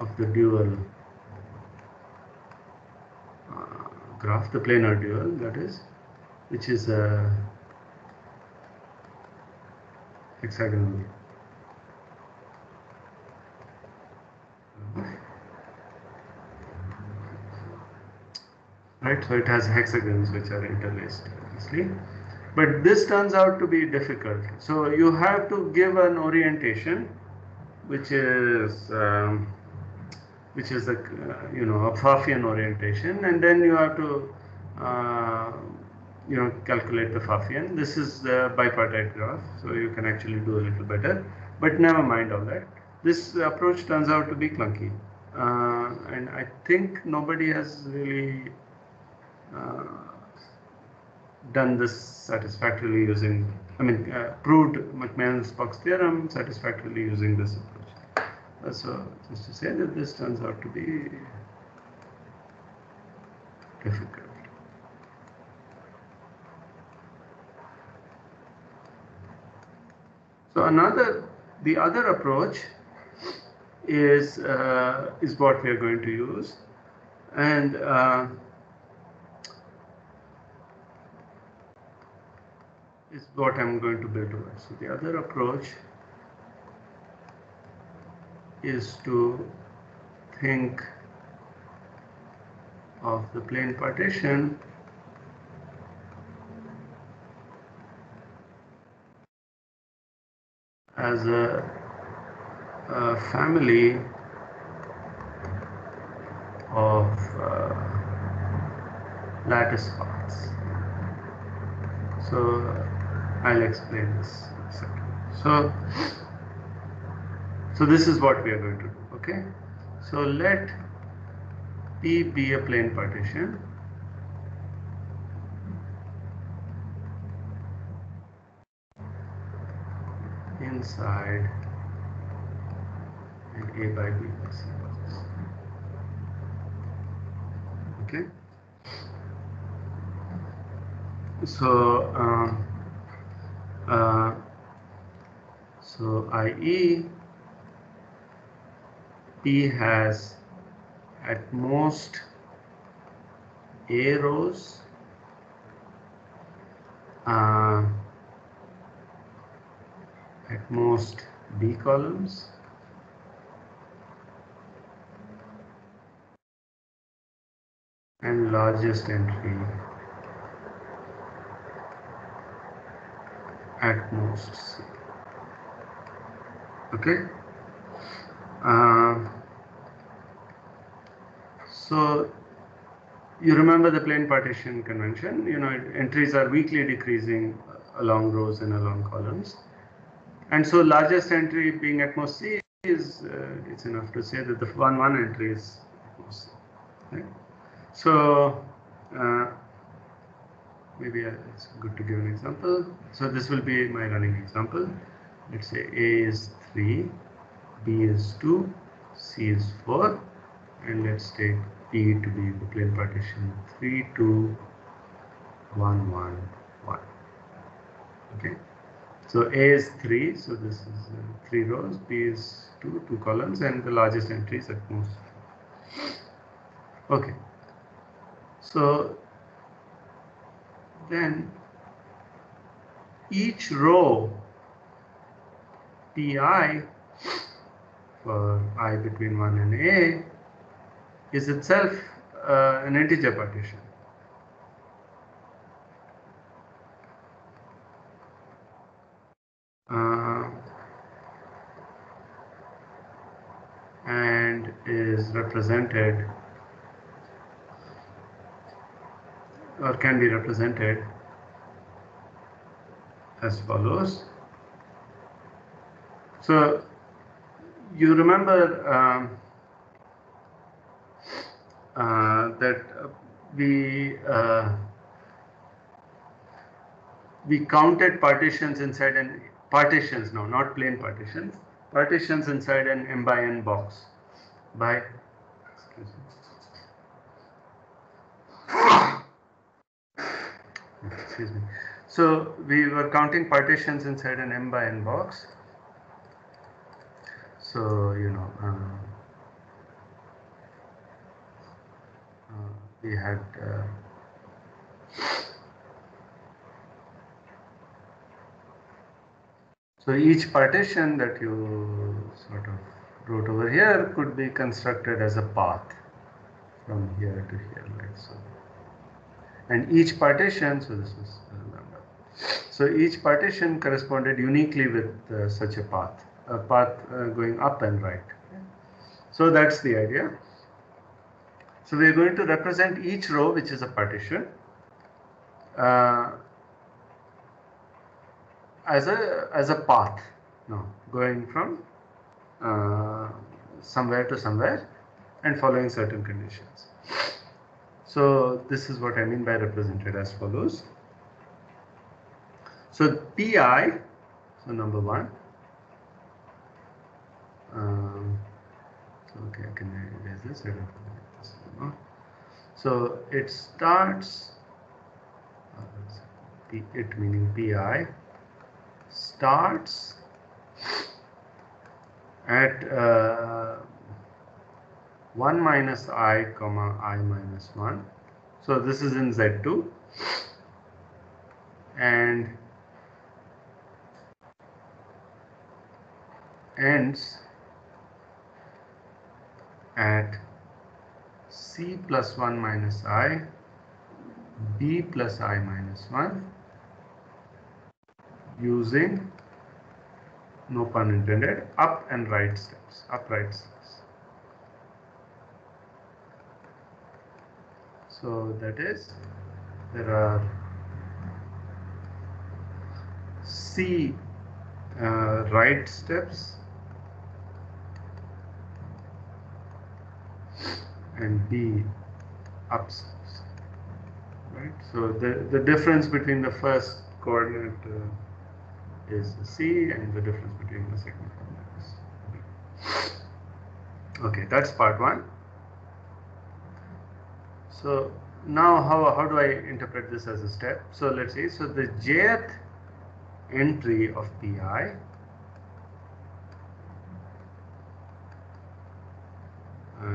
of the dual graph, the planar dual, that is, which is a hexagonal. Right, so it has hexagons which are interlaced, obviously. But this turns out to be difficult. So you have to give an orientation, which is a you know, a Pfaffian orientation, and then you have to you know, calculate the Pfaffian. This is the bipartite graph, so you can actually do a little better. But never mind all that. This approach turns out to be clunky, and I think nobody has really done this satisfactorily using, I mean, proved McMahon-Spock's theorem satisfactorily using this approach. So just to say that this turns out to be difficult. So the other approach is what we are going to use, and is what I'm going to build over. So the other approach is to think of the plane partition as a family of lattice paths. So I'll explain this in a second. So this is what we are going to do, okay? So let P be a plane partition inside an A by B by C box. Okay? So i.e. P has at most A rows, at most B columns, and largest entry at most C. Okay? So you remember the plane partition convention, you know, entries are weakly decreasing along rows and along columns. And so largest entry being at most C is, it's enough to say that the 1, 1 entry is at most C. Right? So maybe it's good to give an example. So this will be my running example. Let's say A is 3, B is 2, C is 4, and let's take P to be the plane partition 3, 2, 1, 1, 1. Okay. So A is 3, so this is 3 rows, B is 2 columns, and the largest entry is at most. Okay. So then each row Pi for I between 1 and A is itself an integer partition. And is represented or can be represented as follows. So you remember that we counted partitions inside an partitions now, not plain partitions, partitions inside an m by n box by excuse me. So we were counting partitions inside an m by n box. So you know we had so each partition that you sort of wrote over here could be constructed as a path from here to here, like so. And each partition, so this is lambda. So each partition corresponded uniquely with such a path going up and right. So that's the idea. So we are going to represent each row, which is a partition, as a path, going from somewhere to somewhere and following certain conditions. So this is what I mean by represented as follows. So Pi, so number one. Okay, I can erase this. I don't like this anymore. So it starts. It meaning Pi starts at 1 minus I comma I minus 1. So this is in Z2 and ends at C plus 1 minus I, B plus I minus 1 using, no pun intended, up and right steps, upright steps. So that is, there are C right steps and B up steps, right? So the difference between the first coordinate is C and the difference between the second coordinate is B. Okay, that's part one. So now how do I interpret this as a step? So let's see, so the jth entry of Pi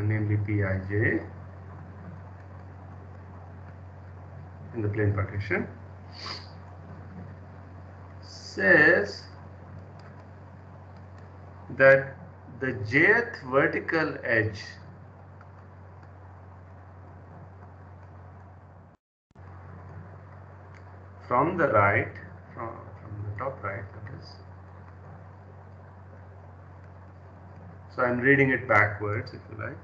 namely Pij in the plane partition says that the jth vertical edge from the right, from the top right, that is. So I'm reading it backwards, if you like,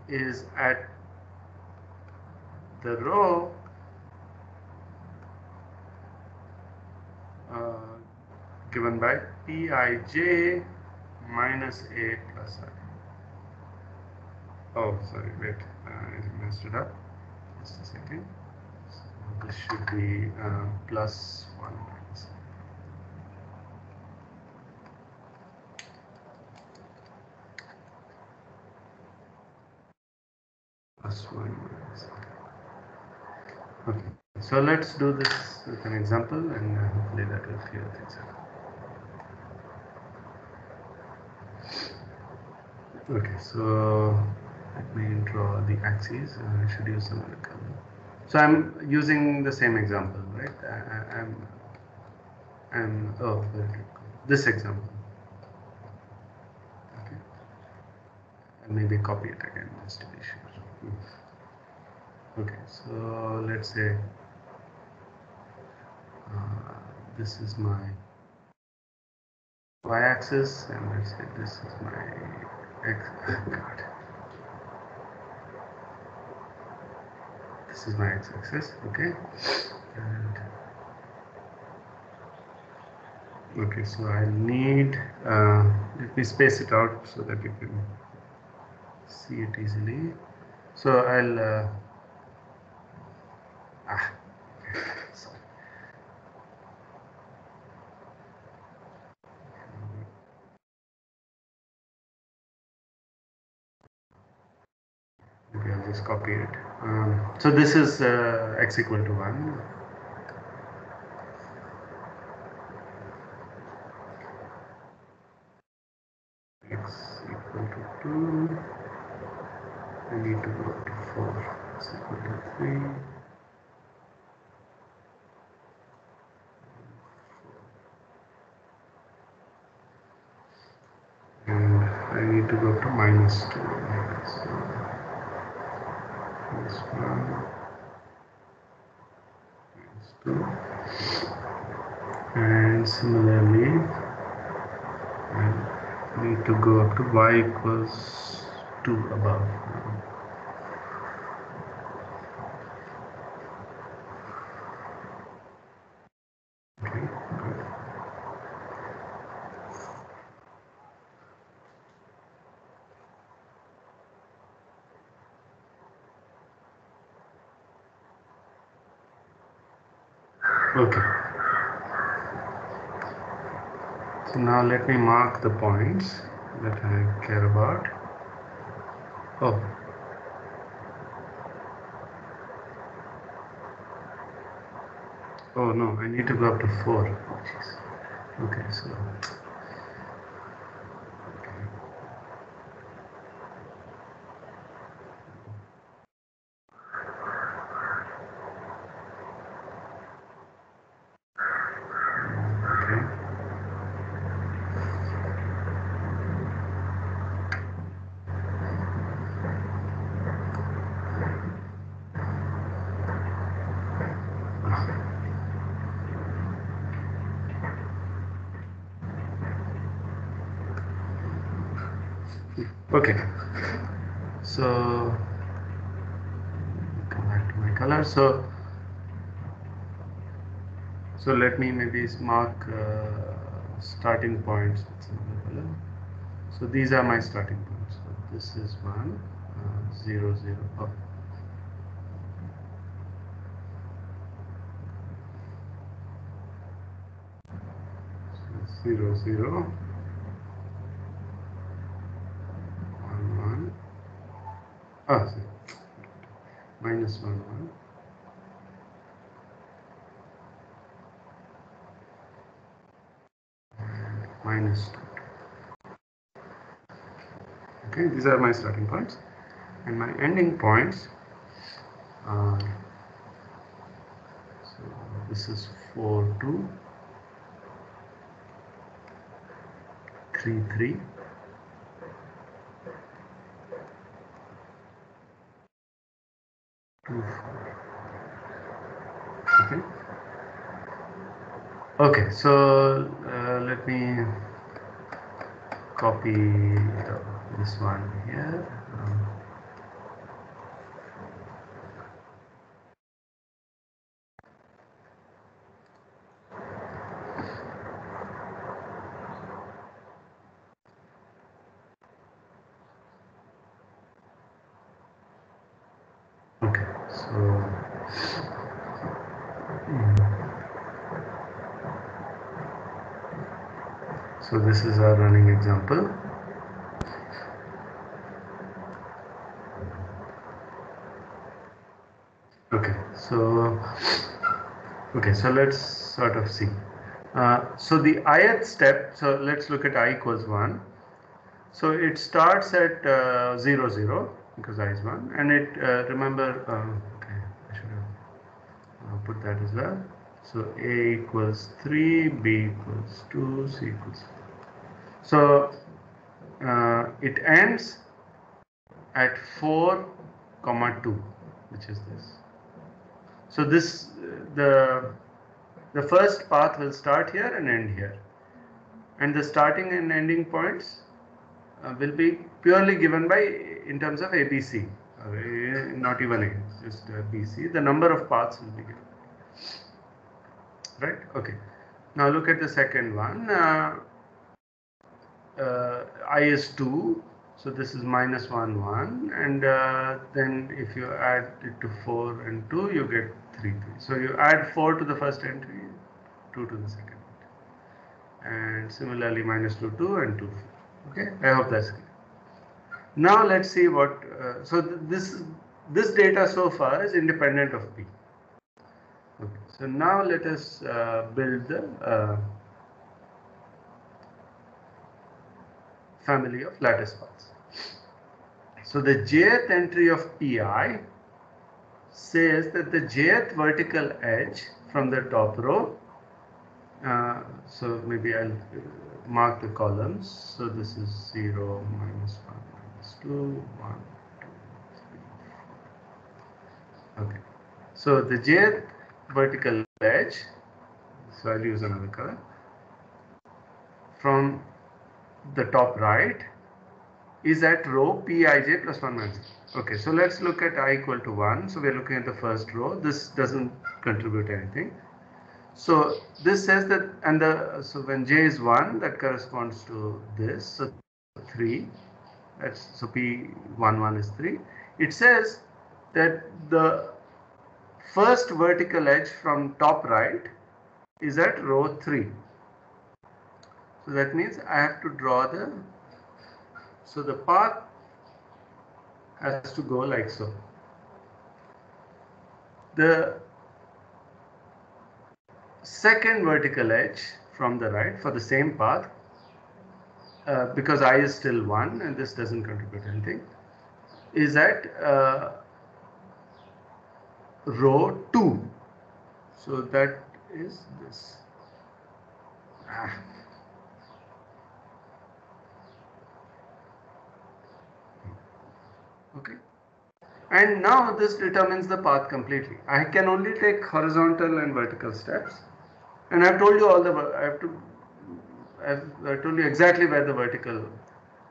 is at the row given by Pij minus A plus I. Oh, sorry, wait, I messed it up. Just a second. So this should be plus 1 minus I. Plus 1 minus I. Okay, so let's do this with an example and hopefully that will clear things up. Okay, so let me draw the axes. I should use some other color. So I'm using the same example, right? Oh, very good. This example. Okay, and maybe copy it again just to be sure. Okay, so let's say this is my y-axis, and let's say this is my x. God. This is my x-axis. Okay. And okay, so I need. Let me space it out so that you can see it easily. So I'll. Sorry. Maybe I'll just copy it. So this is x equal to 1. X equal to 2. I need to go up to 4. X equal to 3. And I need to go up to -2. So -1, -2. And similarly, I need to go up to y equals 2 above. Okay, good. Okay. So now let me mark the points that I care about. Oh. Oh no, I need to go up to 4. Jeez. Okay, so. Okay. Okay, so come back to my color. So let me maybe mark starting points with similar color. So these are my starting points. So this is 1, 0, 0. Oh. So 0, 0, 1, 1. Oh, sorry. -1, 1. -2. Okay, these are my starting points, and my ending points. So this is 4, 2, 3, 3. 2, 4. Okay. Okay, so let me copy this one here. Okay, so this is our running example. Okay, so let's sort of see. So the ith step, so let's look at I equals 1. So it starts at 0, 0 because I is 1, and it remember, okay, I should have put that as well. So A equals 3, B equals 2, C equals 4. So it ends at 4, 2, which is this. So this the first path will start here and end here. and the starting and ending points will be purely given by in terms of ABC, not even A, just BC. The number of paths will be given. Right? Okay. Now look at the second one. I is 2, so this is minus 1, 1, and then if you add it to 4 and 2, you get 3, 3. So you add 4 to the first entry, 2 to the second entry, and similarly minus 2, 2, and 2, 4. Okay, I hope that's clear. Now let's see what. This data so far is independent of P. Okay, so now let us build the family of lattice paths. So the jth entry of Pi says that the jth vertical edge from the top row, so maybe I'll mark the columns. So this is 0, minus 1, minus 2, 1, 2, 3, 4. Okay. So the jth vertical edge, so I'll use another color, from the top right is at row Pij plus 1 minus 0. Okay, so let's look at I equal to 1. So we're looking at the first row. This doesn't contribute anything. So this says that, and so when j is 1, that corresponds to this. So 3, so P11 is 3. It says that the first vertical edge from top right is at row 3. So that means I have to draw so the path has to go like so. The second vertical edge from the right for the same path, because I is still 1 and this doesn't contribute anything, is at row 2. So that is this. Okay. And now this determines the path completely. I can only take horizontal and vertical steps, and I've told you I've told you exactly where the vertical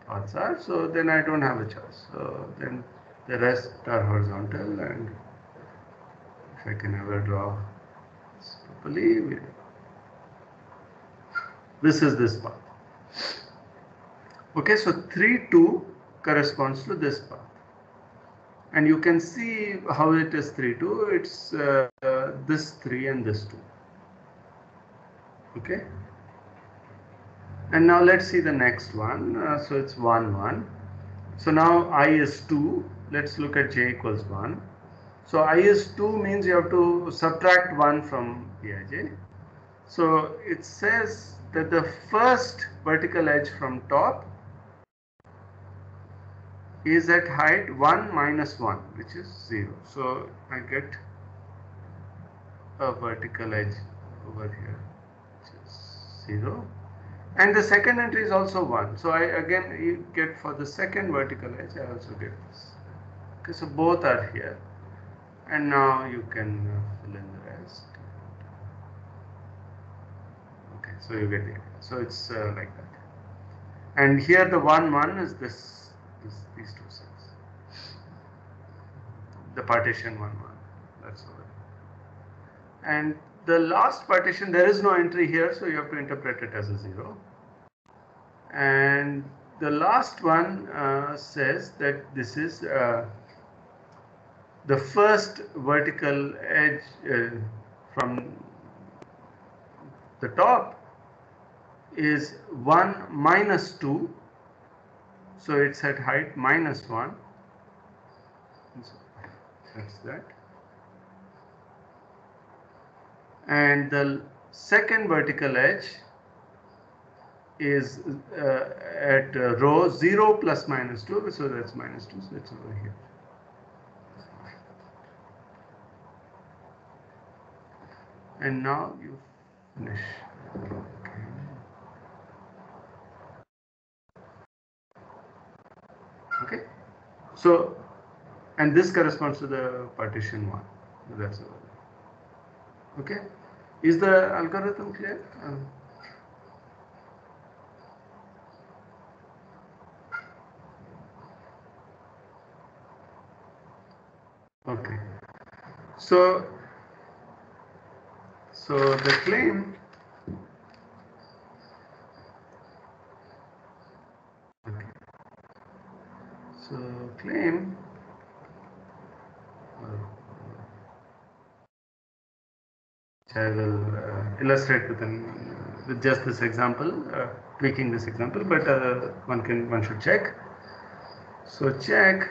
paths are. So then I don't have a choice. So then the rest are horizontal, and if I can ever draw this properly, this is this path. Okay, so 3, 2 corresponds to this path. And you can see how it is 3, 2. It's this 3 and this 2. Okay. And now let's see the next one. So it's 1, 1. So now I is 2. Let's look at j equals 1. So I is 2 means you have to subtract 1 from Pij. So it says that the first vertical edge from top is at height 1 minus 1, which is 0. So I get a vertical edge over here, which is 0. And the second entry is also 1. So you get for the second vertical edge, I also get this. Okay, so both are here. And now you can fill in the rest. Okay, so you get it. So it's like that. And here the 1, 1 is these two cells. The partition 1, 1. That's all. And the last partition, there is no entry here, so you have to interpret it as a 0. And the last one says that this is the first vertical edge from the top is 1 minus 2. So it's at height minus 1. So that's that. And the second vertical edge is at row 0 plus minus 2, so that's minus 2, so it's over here. And now you finish. Okay. So, and this corresponds to the partition 1. That's over. Okay. Is the algorithm clear? Okay. So the claim. Okay. So claim. I will illustrate with just this example, tweaking this example, but one should check. So check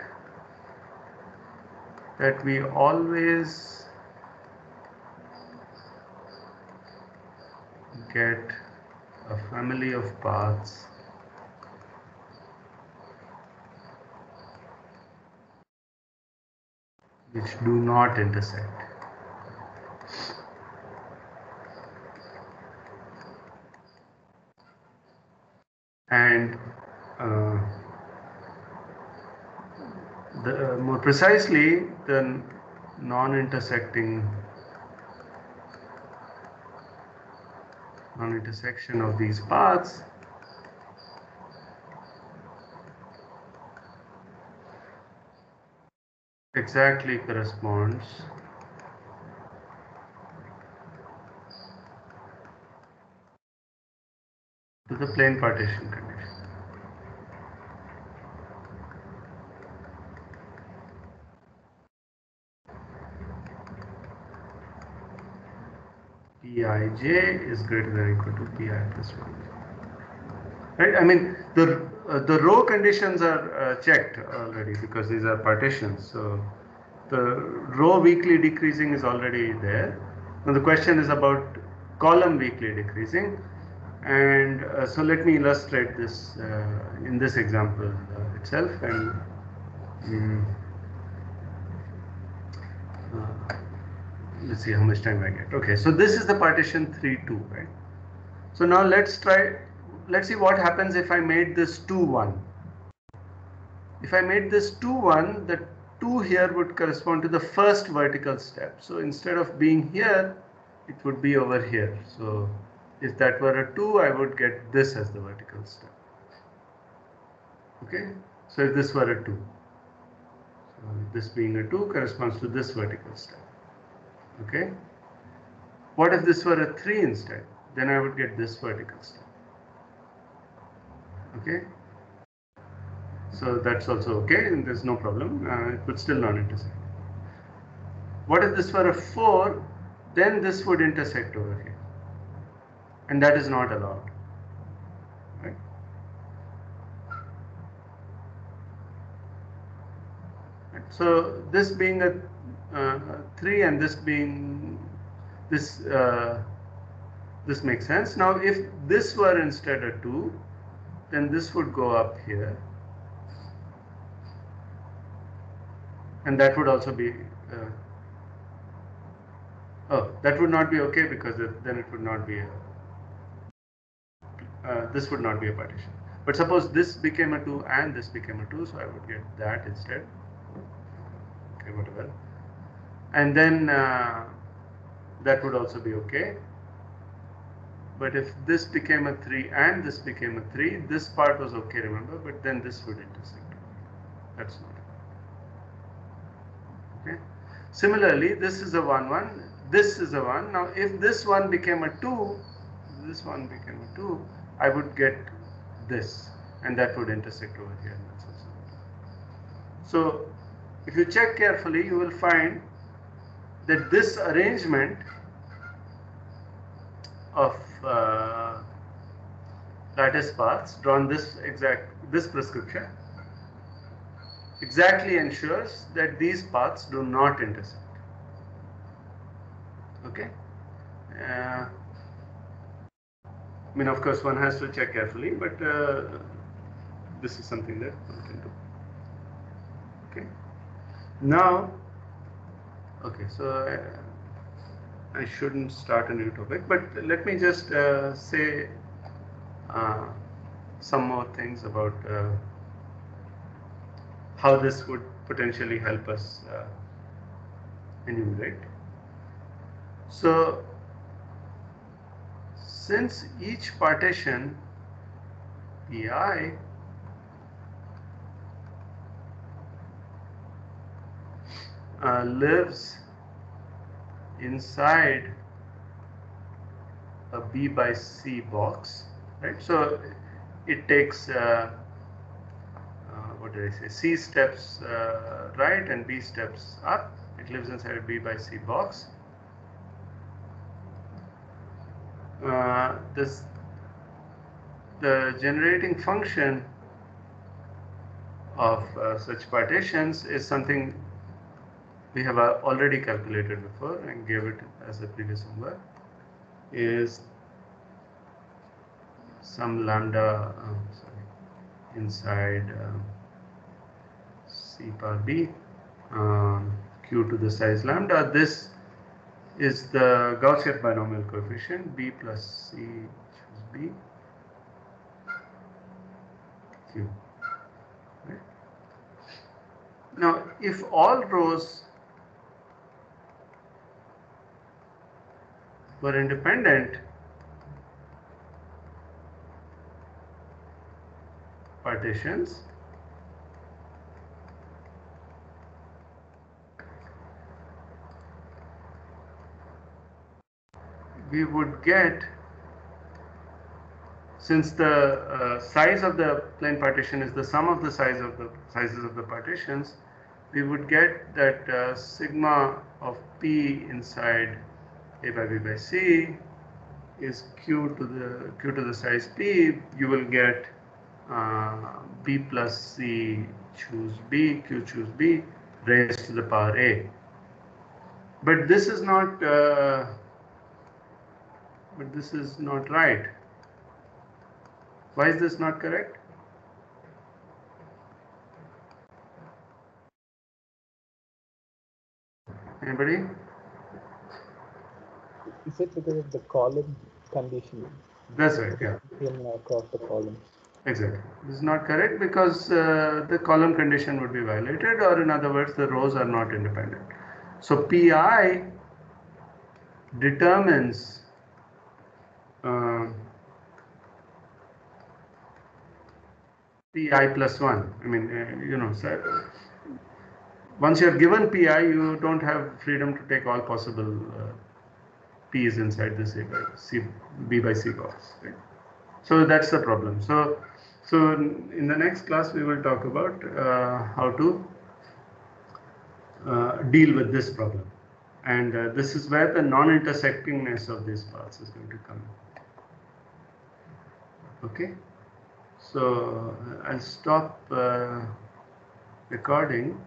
that we always get a family of paths which do not intersect. And more precisely, the non-intersection of these paths exactly corresponds to the plane partition condition. Pij is greater than or equal to Pi plus 1. Right? I mean, the row conditions are checked already because these are partitions. So the row weakly decreasing is already there. Now the question is about column weakly decreasing. And so let me illustrate this in this example itself. And let's see how much time I get. Okay, so this is the partition 3, 2, right? So now let's see what happens if I made this 2, 1. If I made this 2, 1, the 2 here would correspond to the first vertical step. So instead of being here, it would be over here. So if that were a 2, I would get this as the vertical step. Okay, so if this were a 2, so this being a 2 corresponds to this vertical step. Okay, what if this were a 3 instead? Then I would get this vertical step. Okay, so that's also okay, and there's no problem. It would still not intersect. What if this were a 4? Then this would intersect over here, and that is not allowed. Right? So this being a 3 and this being this this makes sense. Now if this were instead a 2, then this would go up here, and that would also be oh, that would not be okay, because then it would not be this would not be a partition. But suppose this became a 2 and this became a 2, so I would get that instead. Okay, whatever. And then that would also be okay. But if this became a 3 and this became a 3, this part was okay, remember, but then this would intersect. That's not okay. Similarly, this is a 1, 1, this is a 1. Now if this one became a 2, this one became a 2, I would get this, and that would intersect over here. And that's also okay. So if you check carefully, you will find that this arrangement of lattice paths drawn this prescription exactly ensures that these paths do not intersect. Okay. I mean, of course, one has to check carefully, but this is something that one can do. Okay. Now, okay, so I shouldn't start a new topic, but let me just say some more things about how this would potentially help us enumerate. So, since each partition Pi lives inside a B by C box, right? So it takes what did I say? C steps right and B steps up. It lives inside a B by C box. The generating function of such partitions is something we have already calculated before and gave it as a previous homework, is some lambda inside C power B q to the size lambda. This is the Gaussian binomial coefficient B plus C choose B q. Right? Now, if all rows were independent partitions, we would get, since the size of the plane partition is the sum of the sizes of the partitions, we would get that sigma of P inside A by B by C is q to the size P. You will get B plus C choose B, Q choose B raised to the power A. But this is not right. Why is this not correct? Anybody? Is it because of the column condition? That's right, yeah. Across the columns. Exactly. This is not correct because the column condition would be violated, or in other words, the rows are not independent. So Pi determines Pi plus 1. I mean, so once you are given Pi, you don't have freedom to take all possible P's inside this B by C box. Right? So that's the problem. So in the next class, we will talk about how to deal with this problem. And this is where the non-intersectingness of these paths is going to come. Okay? So I'll stop recording.